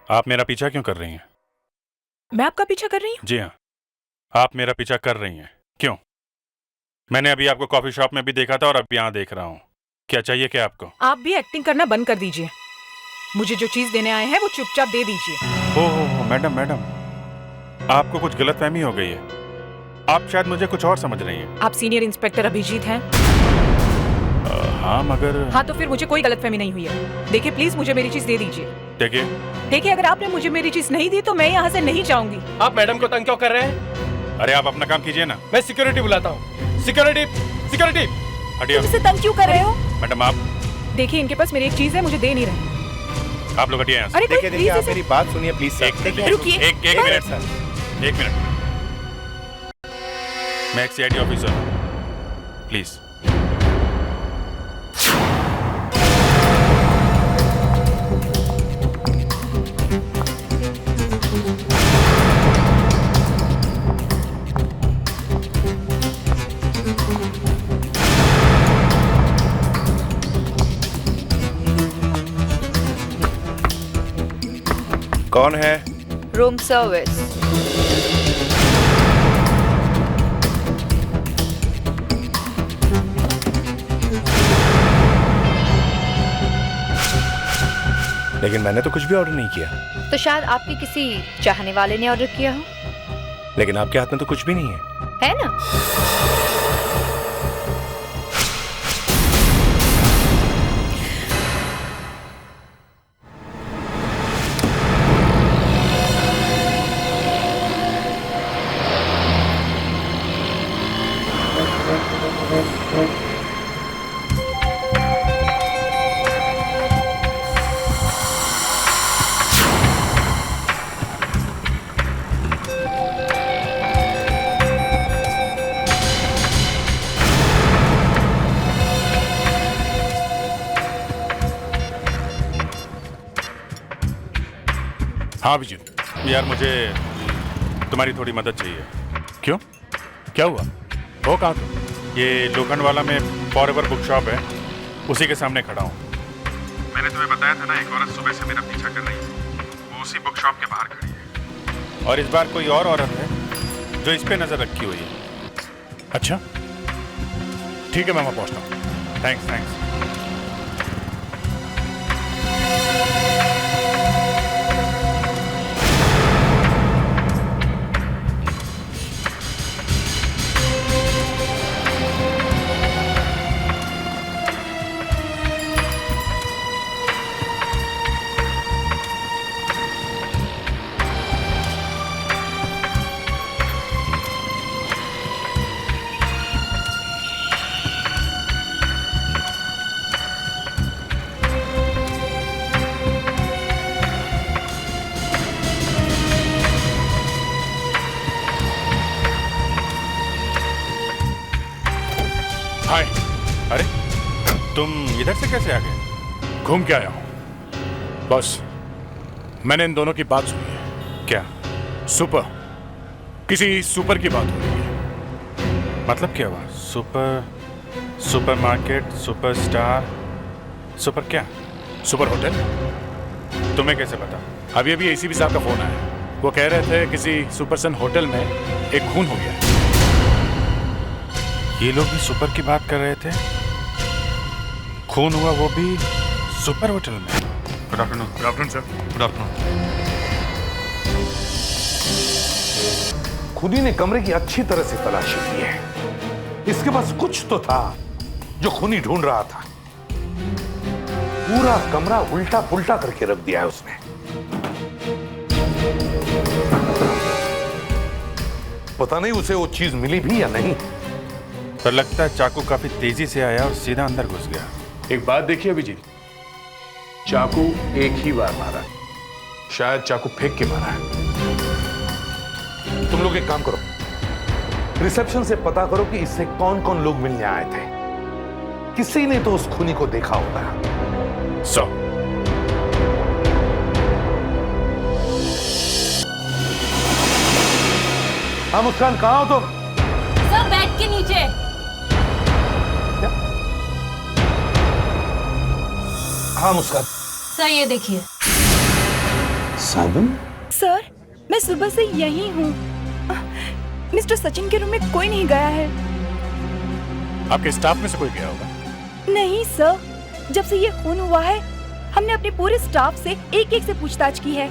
Speaker 8: आप मेरा पीछा क्यों कर रही हैं?
Speaker 7: मैं आपका पीछा कर रही हूँ?
Speaker 8: जी हाँ, आप मेरा पीछा कर रही हैं। क्यों? मैंने अभी आपको कॉफी शॉप में भी देखा था और अब यहाँ देख रहा हूँ। क्या चाहिए क्या आपको?
Speaker 7: आप भी एक्टिंग करना बंद कर दीजिए। मुझे जो चीज देने आए हैं वो चुपचाप दे दीजिए।
Speaker 8: ओह मैडम मैडम, आपको कुछ गलतफहमी हो गई है। आप शायद मुझे कुछ और समझ रही हैं।
Speaker 7: आप सीनियर इंस्पेक्टर अभिजीत हैं?
Speaker 8: हाँ मगर।
Speaker 7: हाँ तो फिर मुझे कोई गलतफहमी नहीं हुई है। देखिए प्लीज मुझे मेरी चीज दे दीजिए।
Speaker 8: देखिए
Speaker 7: अगर आपने मुझे मेरी चीज नहीं दी तो मैं यहाँ से नहीं जाऊंगी।
Speaker 12: आप मैडम को तंग क्यों कर रहे हैं?
Speaker 8: अरे आप अपना काम कीजिए ना।
Speaker 12: मैं सिक्योरिटी बुलाता हूँ। Security security.
Speaker 8: हटिए।
Speaker 7: मुझसे तंग क्यों कर रहे हो?
Speaker 8: मैडम आप
Speaker 7: देखिए इनके पास मेरी एक चीज है, मुझे दे नहीं रहे।
Speaker 8: आप लोग हटिए यहाँ से।
Speaker 7: अरे
Speaker 2: देखिए देखिए, आप मेरी बात सुनिए प्लीज सर।
Speaker 7: रुकिए।
Speaker 8: एक मिनट सर, एक मिनट। मैं एक सीआईडी ऑफिसर हूँ, प्लीज।
Speaker 2: कौन है?
Speaker 22: Room service.
Speaker 2: लेकिन मैंने तो कुछ भी ऑर्डर नहीं किया।
Speaker 22: तो शायद आपके किसी चाहने वाले ने ऑर्डर किया हो।
Speaker 2: लेकिन आपके हाथ में तो कुछ भी नहीं है
Speaker 22: ना?
Speaker 8: हाँ अभिजीत, यार मुझे तुम्हारी थोड़ी मदद चाहिए। क्यों? क्या हुआ? हो कहाँ तुम? ये लोखंडवाला में फॉरएवर बुक शॉप है, उसी के सामने खड़ा हूँ। मैंने तुम्हें बताया था ना, एक औरत सुबह से मेरा पीछा कर रही है। वो उसी बुक शॉप के बाहर खड़ी है। और इस बार कोई और औरत है जो इस पे नजर रखी हुई है। अच्छा ठीक है, मैं वहाँ पहुँचता हूँ। Thanks thanks. तुम इधर से कैसे आ गए?
Speaker 10: घूम के आया हूं बॉस। मैंने इन दोनों की बात सुनी है।
Speaker 8: क्या?
Speaker 10: सुपर, किसी सुपर की बात हो रही है।
Speaker 8: मतलब क्या हुआ? सुपरमार्केट, सुपरस्टार, सुपर क्या?
Speaker 10: Super hotel.
Speaker 8: तुम्हें कैसे पता?
Speaker 10: अभी अभी एसीपी साहब का फोन आया। वो कह रहे थे किसी सुपरसन होटल में एक खून हो गया है।
Speaker 8: ये लोग भी सुपर की बात कर रहे थे। खून हुआ, वो भी सुपर होटल में। Good afternoon.
Speaker 10: Good afternoon sir.
Speaker 8: Good afternoon.
Speaker 16: खुदी ने कमरे की अच्छी तरह से तलाशी की है। इसके पास कुछ तो था जो खूनी ढूंढ रहा था। पूरा कमरा उल्टा पुल्टा करके रख दिया है उसने। पता नहीं उसे वो चीज मिली भी या नहीं।
Speaker 8: पर लगता है चाकू काफी तेजी से आया और सीधा अंदर घुस गया।
Speaker 10: एक बात देखिए अभिजीत, चाकू एक ही बार मारा, शायद चाकू फेंक के मारा है।
Speaker 16: तुम लोग एक काम करो, रिसेप्शन से पता करो कि इससे कौन कौन लोग मिलने आए थे। किसी ने तो उस खूनी को देखा होगा। हाँ मुस्कान, कहाँ हो तुम?
Speaker 19: सर बेड के नीचे।
Speaker 16: हाँ मुस्कान।
Speaker 19: सर ये देखिए।
Speaker 16: साबुन?
Speaker 17: सर मैं सुबह से यही हूँ। मिस्टर सचिन के रूम में कोई नहीं गया है।
Speaker 10: आपके स्टाफ में से कोई गया होगा?
Speaker 17: नहीं सर, जब से ये खून हुआ है हमने अपने पूरे स्टाफ से एक एक से पूछताछ की है।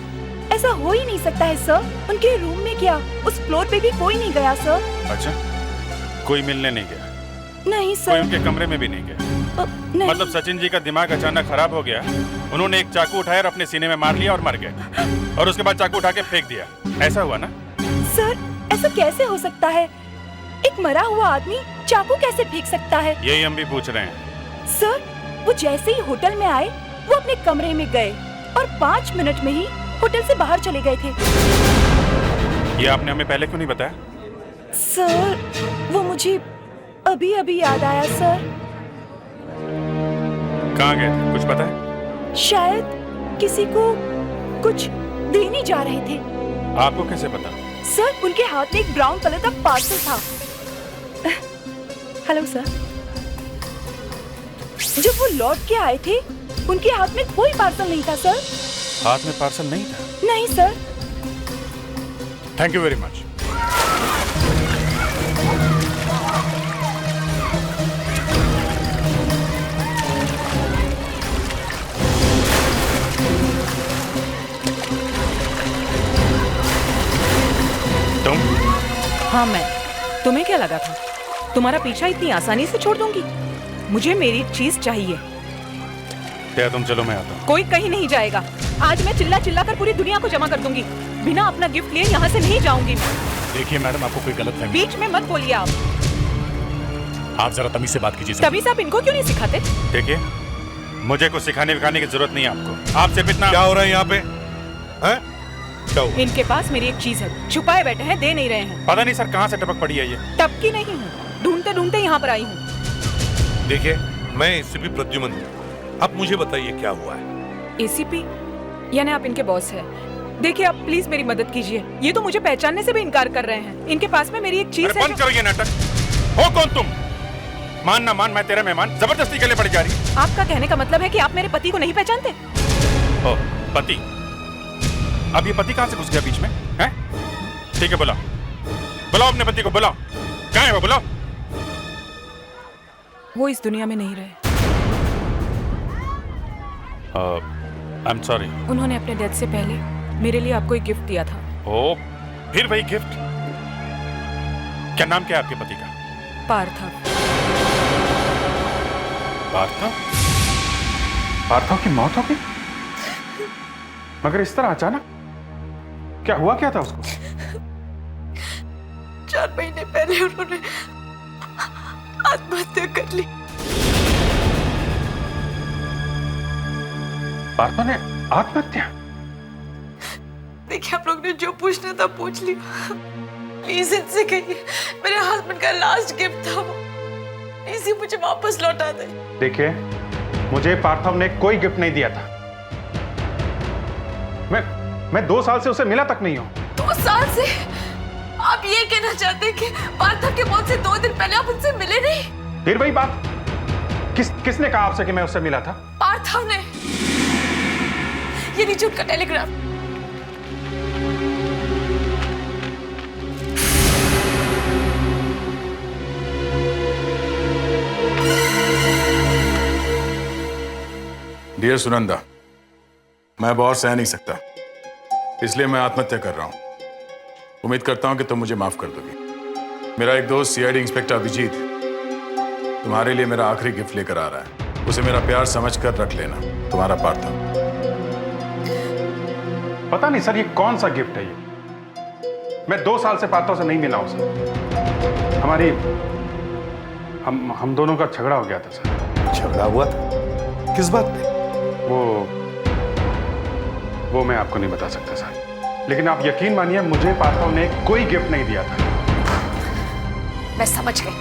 Speaker 17: ऐसा हो ही नहीं सकता है सर। उनके रूम में क्या, उस फ्लोर पे भी कोई नहीं गया सर।
Speaker 8: अच्छा, कोई मिलने नहीं गया?
Speaker 17: नहीं
Speaker 8: कोई
Speaker 17: सर।
Speaker 8: उनके कमरे में भी नहीं गया?
Speaker 17: नहीं।
Speaker 8: मतलब सचिन जी का दिमाग अचानक खराब हो गया, उन्होंने एक चाकू उठाया और अपने सीने में मार लिया और मर गए, और उसके बाद चाकू उठा के फेंक दिया, ऐसा हुआ ना?
Speaker 17: सर ऐसा कैसे हो सकता है? एक मरा हुआ आदमी चाकू कैसे फेंक सकता है?
Speaker 8: यही हम भी पूछ रहे हैं।
Speaker 17: सर वो जैसे ही होटल में आए वो अपने कमरे में गए और 5 मिनट में ही होटल से बाहर चले गए थे।
Speaker 8: ये आपने हमें पहले क्यों नहीं बताया?
Speaker 17: सर वो मुझे अभी अभी याद आया सर।
Speaker 8: कहाँ गए थे, कुछ पता है?
Speaker 17: शायद किसी को कुछ देने जा रहे थे।
Speaker 8: आपको कैसे पता?
Speaker 17: सर उनके हाथ में एक ब्राउन कलर का पार्सल था। Hello sir. जब वो लौट के आए थे उनके हाथ में कोई पार्सल नहीं था सर।
Speaker 8: हाथ में पार्सल नहीं था?
Speaker 17: नहीं sir.
Speaker 10: Thank you very much.
Speaker 8: तुम?
Speaker 7: हाँ मैं। तुम्हें क्या लगा था तुम्हारा पीछा इतनी आसानी से छोड़ दूंगी? मुझे मेरी चीज चाहिए।
Speaker 8: क्या तुम चलो, मैं आता हूँ।
Speaker 7: कोई कहीं नहीं जाएगा। आज मैं चिल्ला चिल्ला कर पूरी दुनिया को जमा कर दूंगी। बिना अपना गिफ्ट लिए यहाँ से नहीं जाऊंगी मैं।
Speaker 10: देखिए मैडम, आपको कोई गलत फहमी।
Speaker 7: बीच में मत बोलिए
Speaker 10: आप जरा तमीज से बात कीजिए।
Speaker 7: तमीज आप इनको क्यों नहीं सिखाते?
Speaker 8: देखिए, मुझे कुछ सिखाने विखाने की जरूरत नहीं है आपको। आप सिर्फ इतना।
Speaker 16: क्या हो रहा है यहाँ पे?
Speaker 7: इनके पास मेरी एक चीज है, छुपाए बैठे हैं, दे नहीं रहे हैं।
Speaker 8: पता नहीं सर कहाँ से टपक पड़ी है ये।
Speaker 7: टपकी नहीं हूँ, ढूंढते ढूंढते यहाँ पर आई हूँ।
Speaker 16: देखिए मैं एसीपी प्रद्युमन हूँ। अब मुझे बताइए क्या हुआ है?
Speaker 7: एसीपी यानी आप इनके बॉस हैं। देखिए आप प्लीज मेरी मदद कीजिए। ये तो मुझे पहचानने से भी इनकार कर रहे हैं। इनके पास में मेरी एक चीज है।
Speaker 8: बंद करो ये नाटक। हो कौन तुम? मान ना मान, मैं तेरा मेहमान, जबरदस्ती के लिए पड़ जा रही।
Speaker 7: आपका कहने का मतलब है कि आप मेरे पति को नहीं पहचानते?
Speaker 8: ओ, पति? अब ये पति कहाँ से घुस गया बीच में? हैं? ठीक है, बुलाओ बुलाओ अपने पति को, बुलाओ। कहाँ है वो? बुलाओ।
Speaker 7: वो इस दुनिया में नहीं रहे।
Speaker 8: I am sorry.
Speaker 7: उन्होंने अपने डेथ से पहले मेरे लिए आपको एक गिफ्ट दिया था।
Speaker 8: ओ, फिर वही गिफ्ट? क्या नाम क्या है आपके पति का?
Speaker 7: पार्थव।
Speaker 8: पार्थव? पार्थव की मौत हो गई? मगर इस तरह अचानक? क्या हुआ क्या था उसको?
Speaker 3: 4 महीने पहले उन्होंने आत्महत्या कर ली।
Speaker 8: पार्थव ने आत्महत्या?
Speaker 3: देखिए आप लोग ने जो पूछना था पूछ लिया। प्लीज इनसे कहिए मेरे हस्बैंड का लास्ट गिफ्ट था वो।
Speaker 7: प्लीज ही मुझे वापस लौटा दे।
Speaker 8: देखिए, मुझे पार्थव ने कोई गिफ्ट नहीं दिया था। मैं 2 साल से उसे मिला तक नहीं हूं।
Speaker 7: 2 साल से? आप ये कहना चाहते हैं कि पार्थव के मौत से 2 दिन पहले आप उनसे मिले नहीं?
Speaker 8: फिर वही बात, किसने कहा आपसे कि मैं उससे मिला था?
Speaker 7: पार्थव ने। ये लीजिए उनका टेलीग्राम।
Speaker 10: डियर सुनंदा, मैं अब और सह नहीं सकता, इसलिए मैं आत्महत्या कर रहा हूं। उम्मीद करता हूं कि तुम मुझे माफ कर दोगी। मेरा एक दोस्त सीआईडी इंस्पेक्टर अभिजीत तुम्हारे लिए मेरा आखिरी गिफ्ट लेकर आ रहा है। उसे मेरा प्यार समझकर रख लेना। तुम्हारा पार्थव।
Speaker 8: पता नहीं सर, ये कौन सा गिफ्ट है ये? मैं 2 साल से पार्थव से नहीं मिला हूं सर। हम दोनों का झगड़ा हो गया था सर।
Speaker 16: झगड़ा हुआ था? किस बात पे?
Speaker 8: वो मैं आपको नहीं बता सकता सर, लेकिन आप यकीन मानिए मुझे पार्थव ने कोई गिफ्ट नहीं दिया था।
Speaker 7: मैं समझ गई,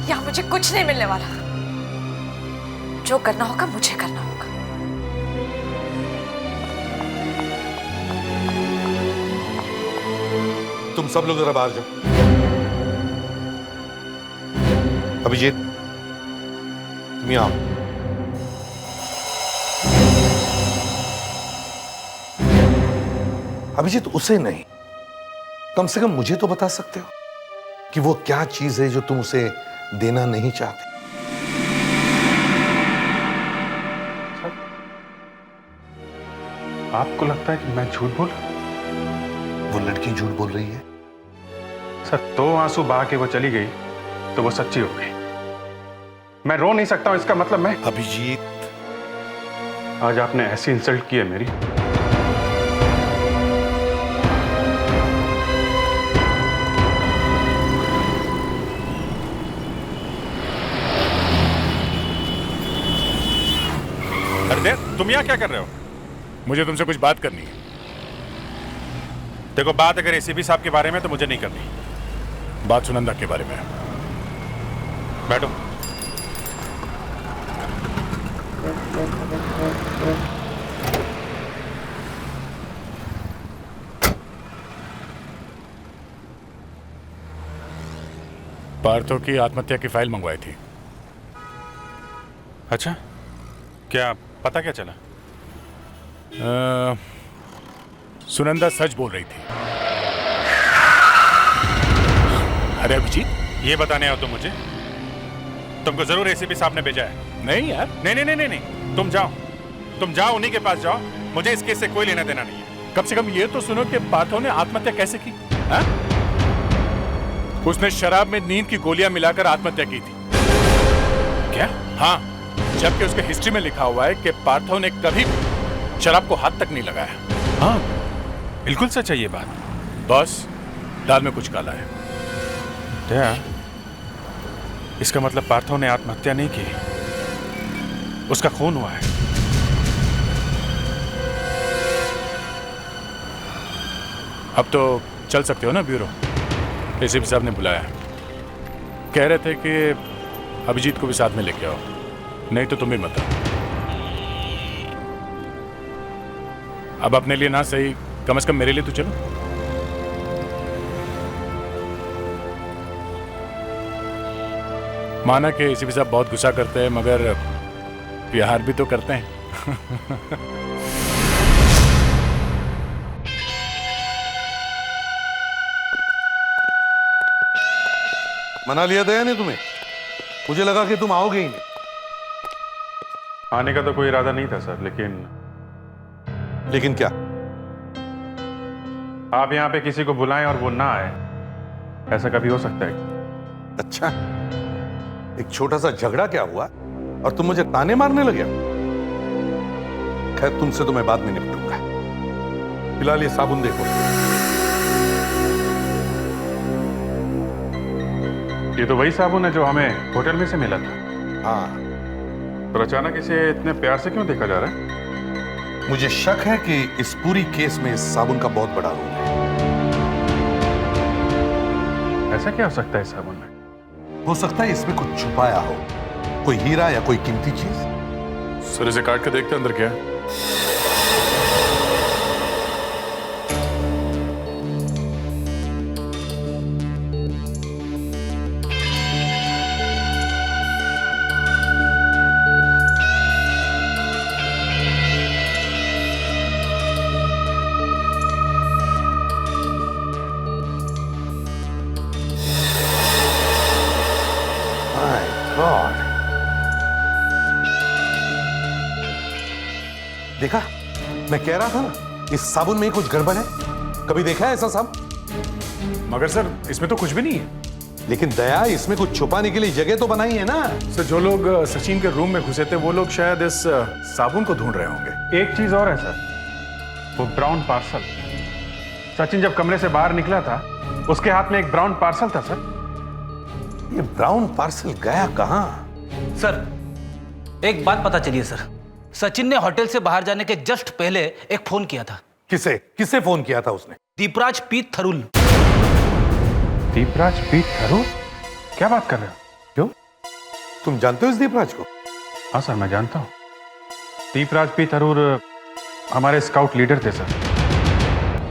Speaker 7: यहाँ मुझे कुछ नहीं मिलने वाला। जो करना होगा मुझे करना होगा।
Speaker 16: तुम सब लोग जरा बाहर जाओ। अभिजीत, तुम यहाँ आओ। अभिजीत, उसे नहीं, कम से कम मुझे तो बता सकते हो कि वो क्या चीज है जो तुम उसे देना नहीं चाहते।
Speaker 8: आपको लगता है कि मैं झूठ बोल?
Speaker 16: वो लड़की झूठ बोल रही है
Speaker 8: सर। 2 आंसू बहा के वो चली गई तो वो सच्ची हो गई। मैं रो नहीं सकता हूं, इसका मतलब मैं।
Speaker 16: अभिजीत,
Speaker 8: आज आपने ऐसी इंसल्ट की है मेरी।
Speaker 10: अरे तुम यहाँ क्या कर रहे हो? मुझे तुमसे कुछ बात करनी है। देखो, बात अगर एसीपी साहब के बारे में तो मुझे नहीं करनी। बात सुनंदा के बारे में। बैठो। पार्थो की आत्महत्या की फाइल मंगवाई थी।
Speaker 8: अच्छा, क्या पता क्या चला?
Speaker 10: सुनंदा सच बोल रही थी। अरे अभिजीत,
Speaker 8: ये बताने आओ तुम मुझे? तुमको जरूर एसीपी साहब ने भेजा है?
Speaker 10: नहीं यार।
Speaker 8: नहीं, तुम जाओ, उन्हीं के पास जाओ। मुझे इस केस से कोई लेना देना नहीं है।
Speaker 10: कम से कम ये तो सुनो कि पार्थो ने आत्महत्या कैसे की? हा? उसने शराब में नींद की गोलियां मिलाकर आत्महत्या की थी।
Speaker 8: क्या?
Speaker 10: हाँ, जबकि उसके हिस्ट्री में लिखा हुआ है कि पार्थो ने कभी शराब को हाथ तक नहीं लगाया।
Speaker 8: हाँ, बिल्कुल सच है ये बात।
Speaker 10: बॉस, दाल में कुछ काला है।
Speaker 8: क्या? इसका मतलब पार्थो ने आत्महत्या नहीं की, उसका खून हुआ है।
Speaker 10: अब तो चल सकते हो ना ब्यूरो? एसीपी साहब ने बुलाया। कह रहे थे कि अभिजीत को भी साथ में लेके आओ, नहीं तो तुम भी मत आओ। अब अपने लिए ना सही, कम से कम मेरे लिए तो चलो। माना कि एसीपी साहब बहुत गुस्सा करते हैं, मगर प्यार भी तो करते हैं।
Speaker 16: मना लिया था या नहीं तुम्हें? मुझे लगा कि तुम आओगे ही नहीं।
Speaker 8: आने का तो कोई इरादा नहीं था सर,
Speaker 16: लेकिन क्या?
Speaker 8: आप यहाँ पे किसी को बुलाएं और वो ना आए, ऐसा कभी हो सकता है?
Speaker 16: अच्छा, एक छोटा सा झगड़ा क्या हुआ और तुम मुझे ताने मारने लगे? खैर, तुमसे तो मैं बाद में निपटूंगा। फिलहाल ये साबुन देखो।
Speaker 8: ये तो वही साबुन है जो हमें होटल में से मिला था।
Speaker 16: हाँ।
Speaker 8: और अचानक इसे इतने प्यार से क्यों देखा जा रहा है?
Speaker 16: मुझे शक है कि इस पूरी केस में इस साबुन का बहुत बड़ा रोल है।
Speaker 8: ऐसा क्या हो सकता है इस साबुन में?
Speaker 16: हो सकता है इसमें कुछ छुपाया हो, कोई हीरा या कोई कीमती चीज।
Speaker 10: सर इसे काट के देखते अंदर क्या है।
Speaker 16: देखा, मैं कह रहा था ना, इस साबुन में ही कुछ गड़बड़ है। कभी देखा है ऐसा साबुन?
Speaker 10: मगर सर इसमें तो कुछ भी नहीं है।
Speaker 16: लेकिन दया, इसमें कुछ छुपाने के लिए जगह तो बनाई है ना।
Speaker 10: सर जो लोग सचिन के रूम में घुसे थे वो लोग शायद इस साबुन को ढूंढ रहे होंगे।
Speaker 8: एक चीज और है सर, वो ब्राउन पार्सल। सचिन जब कमरे से बाहर निकला था, उसके हाथ में एक ब्राउन पार्सल था सर।
Speaker 16: ये ब्राउन पार्सल गया कहां?
Speaker 9: सर एक बात पता चली है सर, सचिन ने होटल से बाहर जाने के जस्ट पहले एक फोन किया था।
Speaker 16: किसे किसे फोन किया था उसने?
Speaker 9: दीपराज पी थरूल।
Speaker 8: दीपराज पी थरूल? क्या बात कर रहे हो?
Speaker 16: क्यों, तुम जानते हो इस दीपराज को?
Speaker 8: हाँ सर मैं जानता हूँ। दीपराज पी थरूर हमारे स्काउट लीडर थे सर।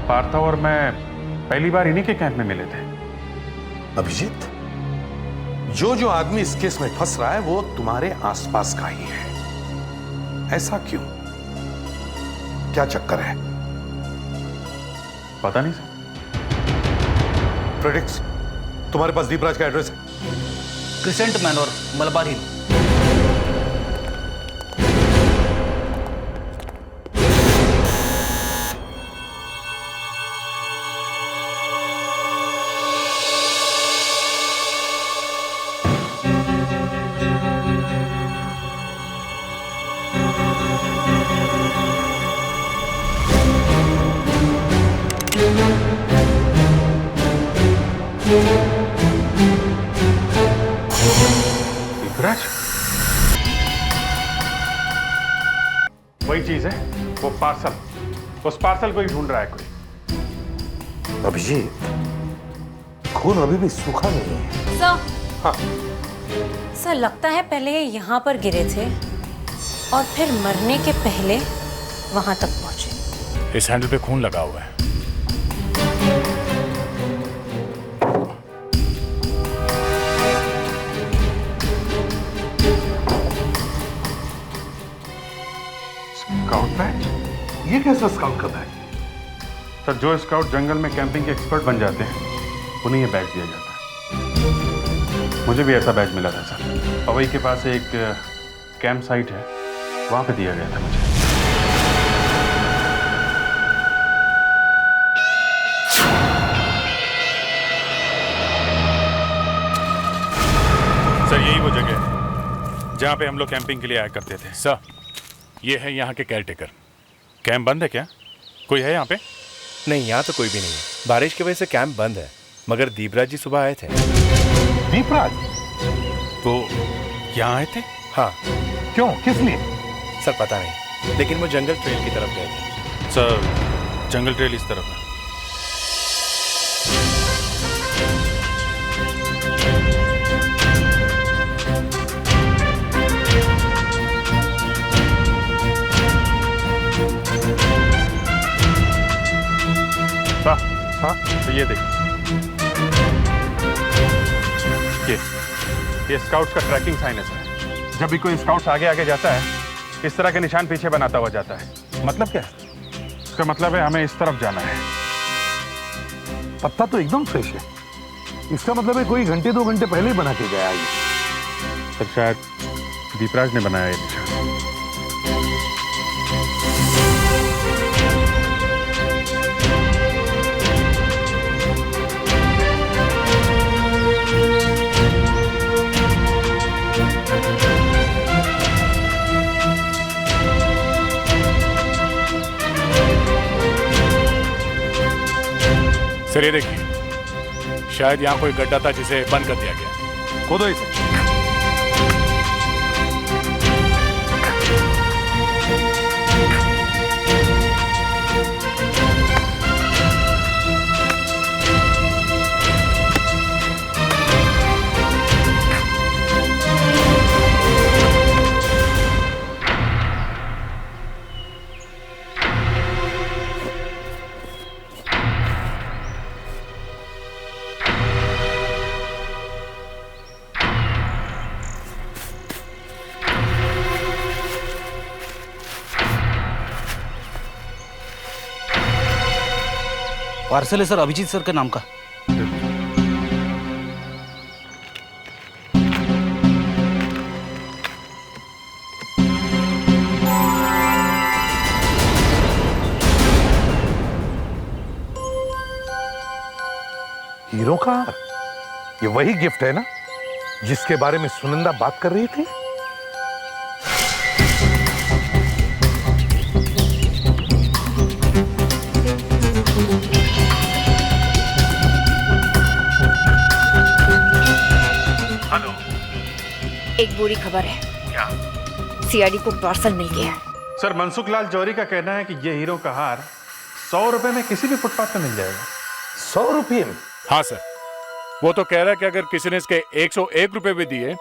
Speaker 8: पार्था और मैं पहली बार इन्हीं के कैंप में मिले थे।
Speaker 16: अभिजीत, जो जो आदमी इस केस में फंस रहा है वो तुम्हारे आसपास का ही है। ऐसा क्यों? क्या चक्कर है?
Speaker 8: पता नहीं सर।
Speaker 16: प्रेडिक्स, तुम्हारे पास दीपराज का एड्रेस है?
Speaker 9: क्रिसेंट मैनोर, मलबार हिल।
Speaker 8: वही चीज है, वो पार्सल। उस पार्सल को ही ढूंढ रहा है कोई।
Speaker 16: अभिजीत, खून अभी भी सूखा नहीं है।
Speaker 19: सर,
Speaker 16: हाँ
Speaker 19: सर लगता है पहले ये यहाँ पर गिरे थे और फिर मरने के पहले वहां तक पहुंचे।
Speaker 10: इस हैंडल पे खून लगा हुआ है।
Speaker 16: Scout batch? ये कैसा स्काउट का बैच?
Speaker 8: सर जो स्काउट जंगल में कैंपिंग के एक्सपर्ट बन जाते हैं उन्हें ये बैच दिया जाता है। मुझे भी ऐसा बैच मिला था सर। पवई के पास एक कैंप साइट है, वहां पे दिया गया था मुझे।
Speaker 10: सर यही वो जगह है जहां पे हम लोग कैंपिंग के लिए आया करते थे। सर ये है यहाँ के केयरटेकर। कैंप बंद है क्या? कोई है यहाँ पे?
Speaker 2: नहीं, यहाँ तो कोई भी नहीं है। बारिश की वजह से कैंप बंद है। मगर दीपराज जी सुबह आए थे।
Speaker 16: दीपराज?
Speaker 10: तो यहाँ आए थे?
Speaker 2: हाँ।
Speaker 16: क्यों, किस लिए?
Speaker 2: सर पता नहीं, लेकिन वो जंगल ट्रेल की तरफ गए थे।
Speaker 10: सर जंगल ट्रेल इस तरफ है।
Speaker 8: हाँ तो ये देखिए, ये स्काउट्स का ट्रैकिंग साइन है सर। जब भी कोई स्काउट्स आगे आगे जाता है, इस तरह के निशान पीछे बनाता हुआ जाता है। मतलब क्या है? इसका मतलब है हमें इस तरफ जाना है।
Speaker 16: पत्ता तो एकदम फ्रेश है। इसका मतलब है कोई घंटे 2 घंटे पहले ही बना के गया ये।
Speaker 8: सर शायद दीपराज ने बनाया ये निशान।
Speaker 10: सर ये देखिए, शायद यहाँ कोई गड्ढा था जिसे बंद कर दिया गया।
Speaker 16: खोदो इसे।
Speaker 9: पार्सल है सर, अभिजीत सर के नाम का।
Speaker 1: हीरो का हार? ये वही गिफ्ट है ना जिसके बारे में सुनंदा बात कर रही थी?
Speaker 22: हेलो। एक बुरी खबर है।
Speaker 8: क्या?
Speaker 22: सीआईडी को पार्सल मिल गया है।
Speaker 8: सर, मनसुख लाल जौहरी का कहना है कि ये हीरो का हार 100 रुपए में किसी भी फुटपाथ पे मिल जाएगा।
Speaker 1: 100 रुपये में?
Speaker 10: हाँ सर, वो तो कह रहा है कि अगर किसी ने इसके 101 रुपए भी दिए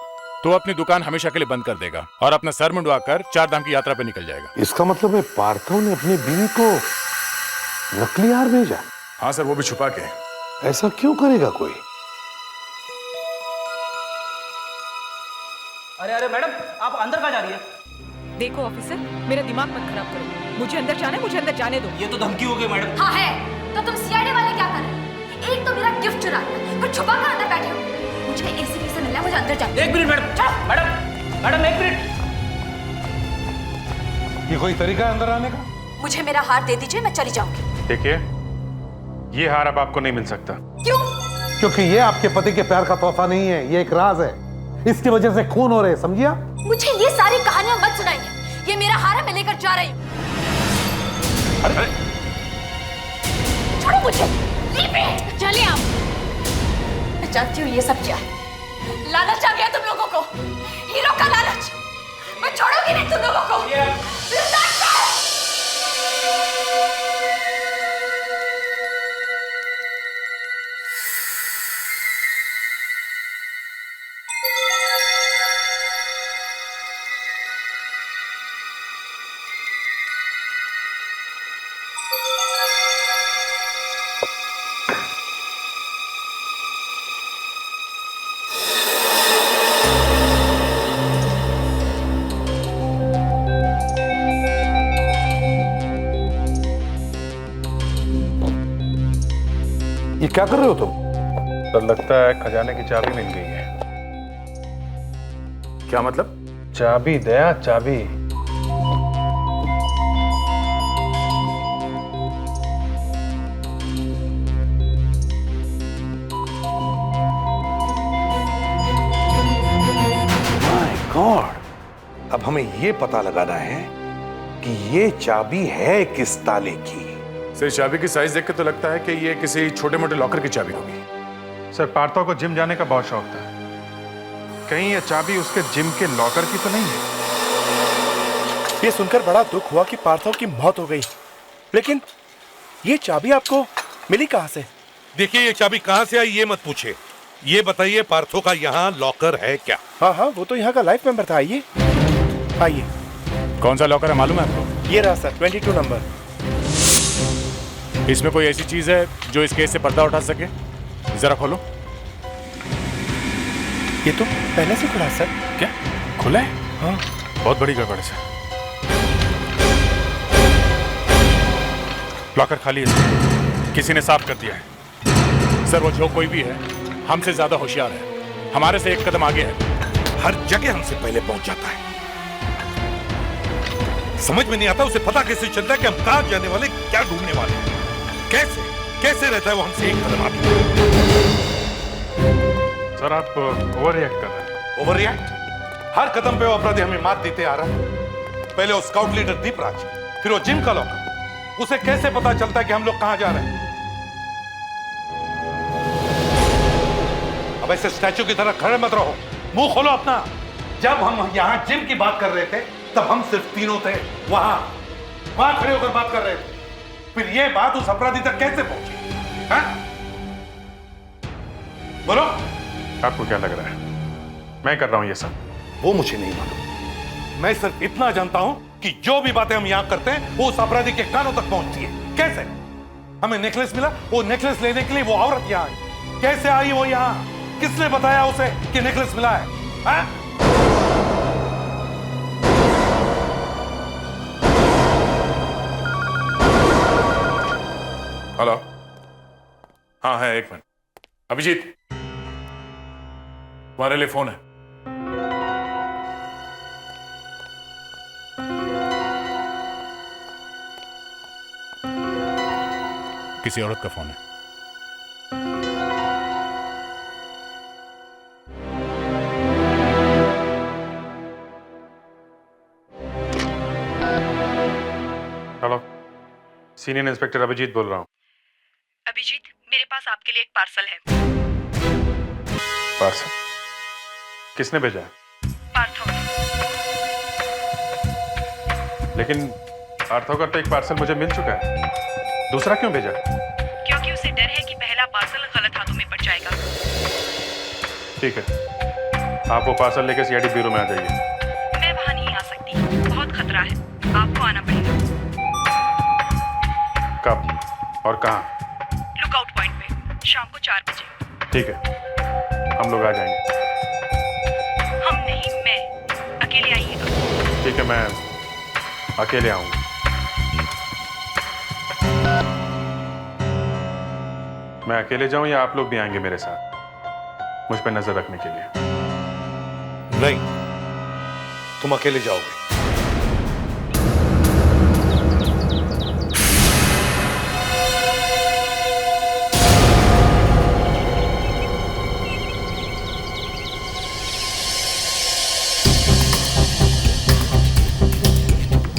Speaker 10: तो अपनी दुकान हमेशा के लिए बंद कर देगा और अपना सर मुंडवाकर 4 धाम की यात्रा पे निकल जाएगा।
Speaker 1: इसका मतलब है पार्थव ने अपनी बीवी को नकली हार भेजा?
Speaker 10: हाँ सर, वो भी छुपा के।
Speaker 1: ऐसा क्यों करेगा कोई?
Speaker 9: अरे अरे मैडम, आप अंदर कहाँ जा रही है?
Speaker 7: देखो ऑफिसर, मेरा दिमाग मत खराब करो। मुझे अंदर जाना है, मुझे अंदर जाने दो।
Speaker 9: ये तो धमकी हो गई मैडम।
Speaker 4: हाँ है, तो तुम सीआईडी वाले क्या कर रहे हैं? एक तो मेरा गिफ्ट चुरा लिया, कुछ छुपा कर अंदर बैठे हो। मुझे एसीपी से मिलना है, मुझे अंदर जाना है।
Speaker 9: 1 मिनट मैडम।
Speaker 4: चलो।
Speaker 9: Madam 1 minute.
Speaker 1: ये कोई तरीका है अंदर आने का?
Speaker 4: मुझे मेरा हार दे दीजिए, मैं चली जाऊंगी।
Speaker 8: देखिए, ये हार अब आपको नहीं मिल सकता।
Speaker 4: क्यों?
Speaker 16: क्योंकि ये आपके पति के प्यार का तोहफा नहीं है, ये एक राज है। इसकी वजह से खून हो रहे, समझिए?
Speaker 4: मुझे ये सारी कहानियां मत सुनाइए। ये मेरा हार है, मैं लेकर जा रही हूँ।
Speaker 8: अरे
Speaker 4: छोड़ो मुझे। चलिए आप। मैं जानती हूँ ये सब क्या है। लालच आ गया तुम लोगों को, हीरो का लालच। मैं छोड़ूंगी नहीं तुम लोगों को।
Speaker 1: ये क्या कर रहे हो तुम?
Speaker 8: सर, लगता है खजाने की चाबी मिल गई है।
Speaker 10: क्या मतलब?
Speaker 8: चाबी दया, चाबी।
Speaker 1: माय गॉड, अब हमें ये पता लगाना है कि ये चाबी है किस ताले की।
Speaker 10: सर, चाबी की साइज देख के तो लगता है कि ये किसी छोटे मोटे लॉकर की चाबी होगी।
Speaker 8: सर, पार्थव को जिम जाने का बहुत शौक था। कहीं ये चाबी उसके जिम के लॉकर की तो नहीं है?
Speaker 2: ये सुनकर बड़ा दुख हुआ कि पार्थव की मौत हो गई, लेकिन ये चाबी आपको मिली कहाँ से?
Speaker 1: देखिए, ये चाबी कहाँ से आई ये मत पूछे, ये बताइए पार्थव का यहाँ लॉकर है क्या?
Speaker 2: हाँ हाँ, वो तो यहाँ का लाइफ मेंबर था। आइए आइए।
Speaker 10: कौन सा लॉकर है मालूम है आपको?
Speaker 2: ये रहा सर, 22 नंबर।
Speaker 10: इसमें कोई ऐसी चीज है जो इस केस से पर्दा उठा सके? जरा खोलो।
Speaker 2: ये तो पहले से खुला सर।
Speaker 10: क्या खुला है?
Speaker 2: हाँ।
Speaker 10: बहुत बड़ी गड़बड़ है सर। लॉकर खाली है, किसी ने साफ कर दिया है। सर, वो जो कोई भी है हमसे ज्यादा होशियार है, हमारे से एक कदम आगे है।
Speaker 1: हर जगह हमसे पहले पहुंच जाता है। समझ में नहीं आता उसे पता कैसे चलता है कि हम कहां जाने वाले, क्या ढूंढने वाले हैं। कैसे कैसे रहता है वो हमसे एक कदम आगे।
Speaker 8: सर, आप ओवर रिएक्ट कर रहे हैं।
Speaker 1: Over react? हर कदम पे वो अपराधी हमें मात देते आ रहा है। पहले वो स्काउट लीडर दीपराज, फिर वो जिम का लॉकर। उसे कैसे पता चलता है कि हम लोग कहां जा रहे हैं? अब ऐसे स्टैचू की तरह खड़े मत रहो, मुंह खोलो अपना। जब हम यहाँ जिम की बात कर रहे थे तब हम सिर्फ तीनों थे, वहां खड़े होकर बात कर रहे थे। फिर ये बात उस अपराधी तक कैसे पहुंची? हाँ? बोलो।
Speaker 8: आपको क्या लग रहा है मैं कर रहा हूं ये सब?
Speaker 1: वो मुझे नहीं मालूम। मैं सिर्फ इतना जानता हूं कि जो भी बातें हम यहां करते हैं वो उस अपराधी के कानों तक पहुंचती है। कैसे? हमें नेकलेस मिला, वो नेकलेस लेने के लिए वो औरत यहां आई। कैसे आई वो यहां? किसने बताया उसे कि नेकलेस मिला है? हाँ?
Speaker 10: हेलो, हाँ है, एक मिनट। अभिजीत, तुम्हारे लिए फोन है। किसी औरत का फोन है।
Speaker 8: हेलो, सीनियर इंस्पेक्टर अभिजीत बोल रहा हूँ।
Speaker 3: अभिजीत, मेरे पास आपके लिए एक पार्सल है।
Speaker 8: पार्सल? किसने भेजा है?
Speaker 3: पार्थो।
Speaker 8: लेकिन पार्थो का तो एक पार्सल मुझे मिल चुका है, दूसरा क्यों भेजा?
Speaker 3: क्योंकि उसे डर है कि पहला पार्सल गलत हाथों में पड़ जाएगा।
Speaker 8: ठीक है, आप वो पार्सल लेकर सीआईडी ब्यूरो में आ जाइए।
Speaker 3: मैं वहाँ नहीं आ सकती, बहुत खतरा है, आपको आना पड़ेगा।
Speaker 8: कब और कहाँ?
Speaker 3: लुकआउट पॉइंट पे, शाम को 4 बजे।
Speaker 8: ठीक है, हम लोग आ जाएंगे।
Speaker 3: हम नहीं, मैं। अकेले आइएगा।
Speaker 8: ठीक है, मैं अकेले आऊंगा। मैं अकेले जाऊं या आप लोग भी आएंगे मेरे साथ, मुझ पर नजर रखने के लिए?
Speaker 16: नहीं, तुम अकेले जाओगे।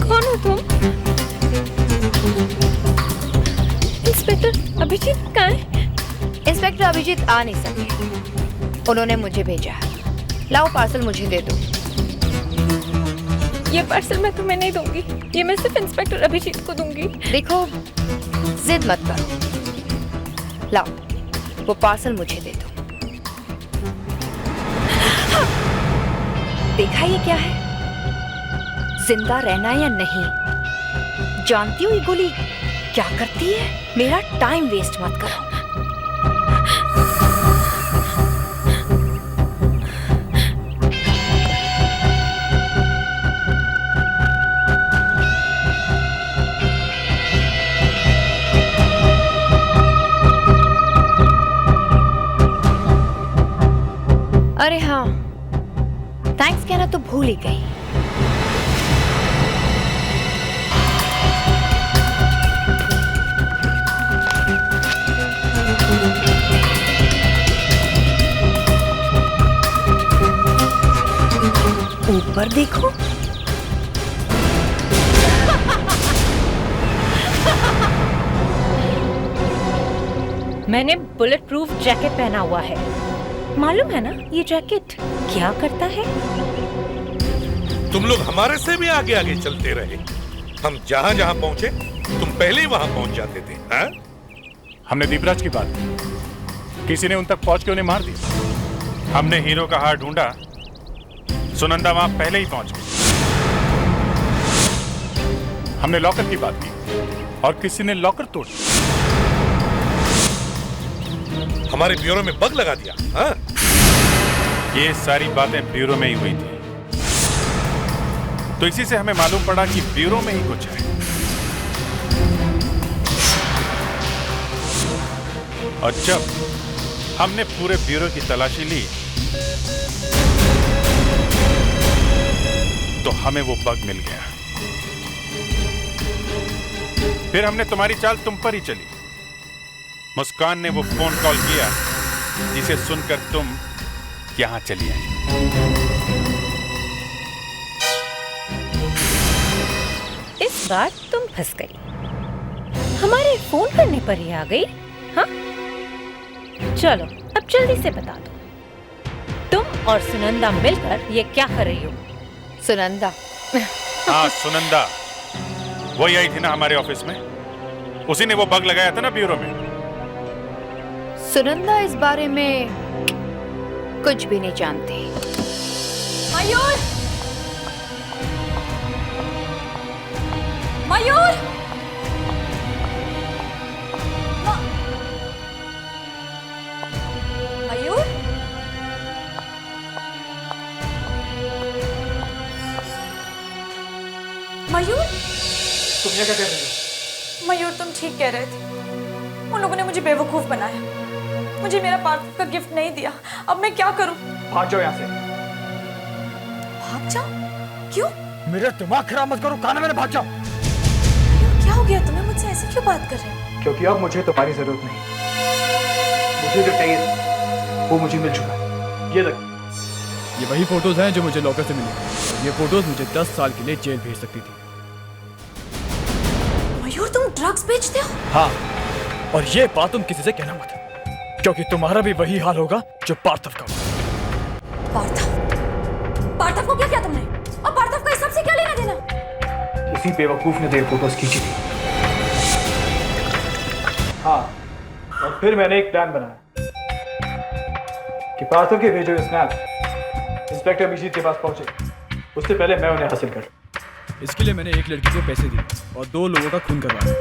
Speaker 4: कौन हो तुम? इंस्पेक्टर अभिजीत कहाँ है?
Speaker 22: इंस्पेक्टर अभिजीत आ नहीं सके, उन्होंने मुझे भेजा है। लाओ पार्सल मुझे दे दो।
Speaker 4: ये पार्सल मैं तुम्हें नहीं दूंगी, ये मैं सिर्फ इंस्पेक्टर अभिजीत को दूंगी।
Speaker 22: देखो, जिद मत करो, लाओ वो पार्सल मुझे दे दो। देखा ये क्या है? जिंदा रहना या नहीं? जानती हो ये गोली क्या करती है? मेरा टाइम वेस्ट मत करो। अरे हाँ, थैंक्स कहना तो भूल ही गई। ऊपर देखो।
Speaker 19: मैंने बुलेट प्रूफ जैकेट पहना हुआ है, मालूम है ना ये जैकेट क्या करता है?
Speaker 16: तुम लोग हमारे से भी आगे आगे चलते रहे। हम जहां जहां पहुंचे तुम पहले ही वहां पहुंच जाते थे। हाँ?
Speaker 8: हमने दीपराज की बात की, किसी ने उन तक पहुंच के उन्हें मार दिया। हमने हीरो का हार ढूंढा, सुनंदा वहां पहले ही पहुंच गई। हमने लॉकर की बात की और किसी ने लॉकर तोड़ दिया।
Speaker 16: हमारे ब्यूरो में बग लगा दिया। हाँ?
Speaker 8: ये सारी बातें ब्यूरो में ही हुई थी, तो इसी से हमें मालूम पड़ा कि ब्यूरो में ही कुछ है। और जब हमने पूरे ब्यूरो की तलाशी ली तो हमें वो बग मिल गया। फिर हमने तुम्हारी चाल तुम पर ही चली। मुस्कान ने वो फोन कॉल किया जिसे सुनकर तुम यहां चली आई।
Speaker 19: इस बार तुम फंस गई, हमारे फोन करने पर ही आ गई। हाँ, चलो अब जल्दी से बता दो, तुम और सुनंदा मिलकर ये क्या कर रही हो?
Speaker 22: सुनंदा?
Speaker 8: हाँ, सुनंदा वही आई थी ना हमारे ऑफिस में, उसी ने वो बग लगाया था ना ब्यूरो में।
Speaker 22: सुनंदा इस बारे में कुछ भी नहीं जानती।
Speaker 4: मयूर! मयूर! मयूर? मयूर?
Speaker 7: तुम यहाँ क्या कर रही हो?
Speaker 4: मयूर, तुम ठीक कह रहे थे, उन
Speaker 17: लोगों ने मुझे बेवकूफ बनाया, मुझे मेरा पार्थिव का गिफ्ट नहीं दिया। अब मैं क्या करूं?
Speaker 5: भाग जाओ यहाँ से।
Speaker 17: भाग जाओ? क्यों?
Speaker 5: मेरा दिमाग खराब मत करो, कहा ना मैंने, भाग जाओ।
Speaker 17: क्या हो गया तुम्हें? मुझसे ऐसे क्यों बात कर रहे हो?
Speaker 5: क्योंकि अब मुझे तुम्हारी जरूरत नहीं। मुझे जो चाहिए वो मुझे मिल चुका है। ये देख,
Speaker 11: ये वही फोटोज हैं जो मुझे लॉकर से मिली। ये फोटोज मुझे 10 साल के लिए जेल भेज सकती थी।
Speaker 17: मयूर, तुम ड्रग्स बेचते हो?
Speaker 11: हाँ, और ये बात तुम किसी से कहना मत, क्योंकि तुम्हारा भी वही हाल होगा जो पार्थव का।
Speaker 17: पार्थव को क्या किया तुमने? और पार्थव का इस सब से क्या लेना देना?
Speaker 5: इसी बेवकूफ ने तेरे फोटोज खींची थी। हाँ, और फिर मैंने एक प्लान बनाया कि पार्थव के भेजे हुए स्नैप इंस्पेक्टर अभिजीत के पास पहुंचे, उससे पहले मैं उन्हें हासिल कर।
Speaker 11: इसके लिए मैंने एक लड़की को पैसे दिए और 2 लोगों का खून करवाया।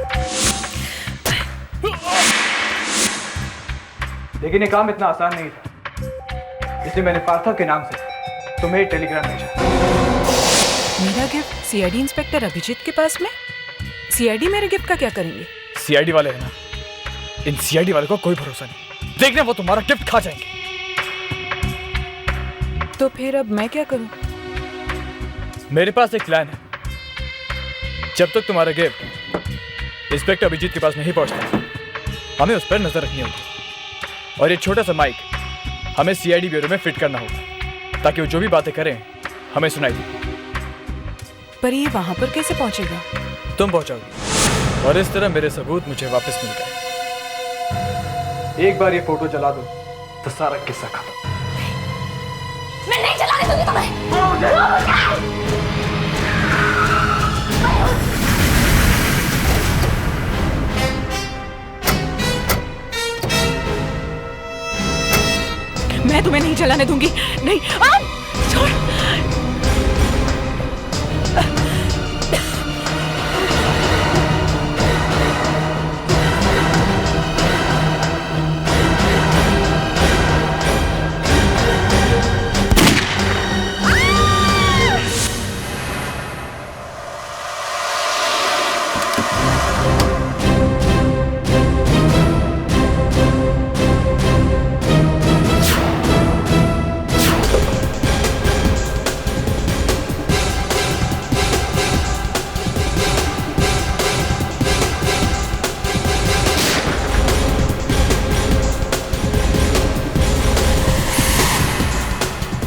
Speaker 5: लेकिन ये काम इतना आसान नहीं था, इसलिए मैंने पार्थव के नाम से तुम्हें एक टेलीग्राम भेजा।
Speaker 7: मेरा गिफ्ट सीआईडी इंस्पेक्टर अभिजीत के पास में? सीआईडी मेरे गिफ्ट का क्या करेंगे?
Speaker 11: सीआईडी वाले हैं ना, इन सीआईडी वाले को कोई भरोसा नहीं, देखना वो तुम्हारा गिफ्ट खा जाएंगे।
Speaker 7: तो फिर अब मैं क्या करूं?
Speaker 11: मेरे पास एक प्लान है। जब तक तुम्हारा गिफ्ट इंस्पेक्टर अभिजीत के पास नहीं पहुंचता, हमें उस पर नजर रखनी होगी। और ये छोटा सा माइक हमें सीआईडी ब्यूरो में फिट करना होगा, ताकि वो जो भी बातें करें हमें सुनाई दे।
Speaker 7: पर ये वहां पर कैसे पहुंचेगा?
Speaker 11: तुम पहुंचाओगी, और इस तरह मेरे सबूत मुझे वापस मिल गए।
Speaker 5: एक बार ये फोटो जला दो तो सारा किस्सा खत्म।
Speaker 17: मैं नहीं चलाने दूंगी तुम्हें।
Speaker 7: मैं तुम्हें नहीं चलाने दूंगी। नहीं, छोड़।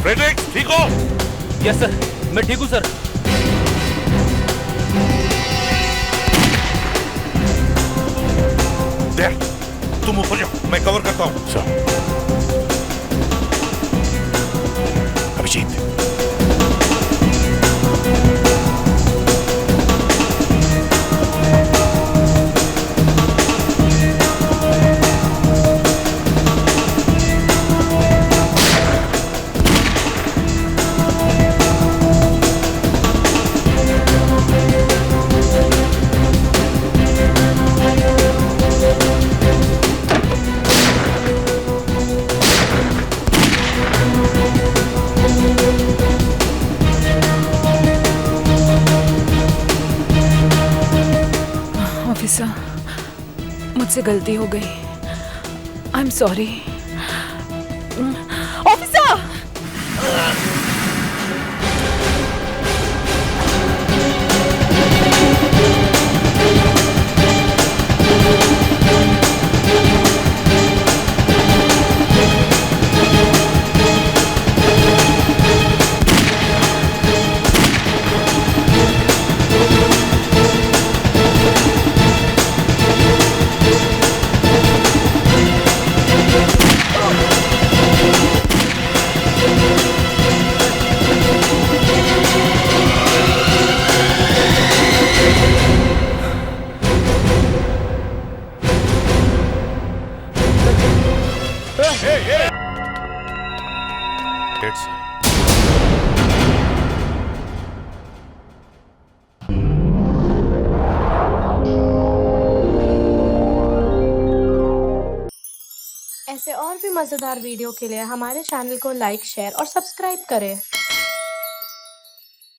Speaker 1: फ्रेडरिक, ठीक हो?
Speaker 9: यस सर, मैं ठीक हूं सर।
Speaker 1: देख, तुम ऊपर जाओ, मैं कवर करता हूं। अभिजीत,
Speaker 7: मुझसे गलती हो गई। I am sorry officer.
Speaker 23: ऐसे और भी मज़ेदार वीडियो के लिए हमारे चैनल को लाइक, शेयर और सब्सक्राइब करें।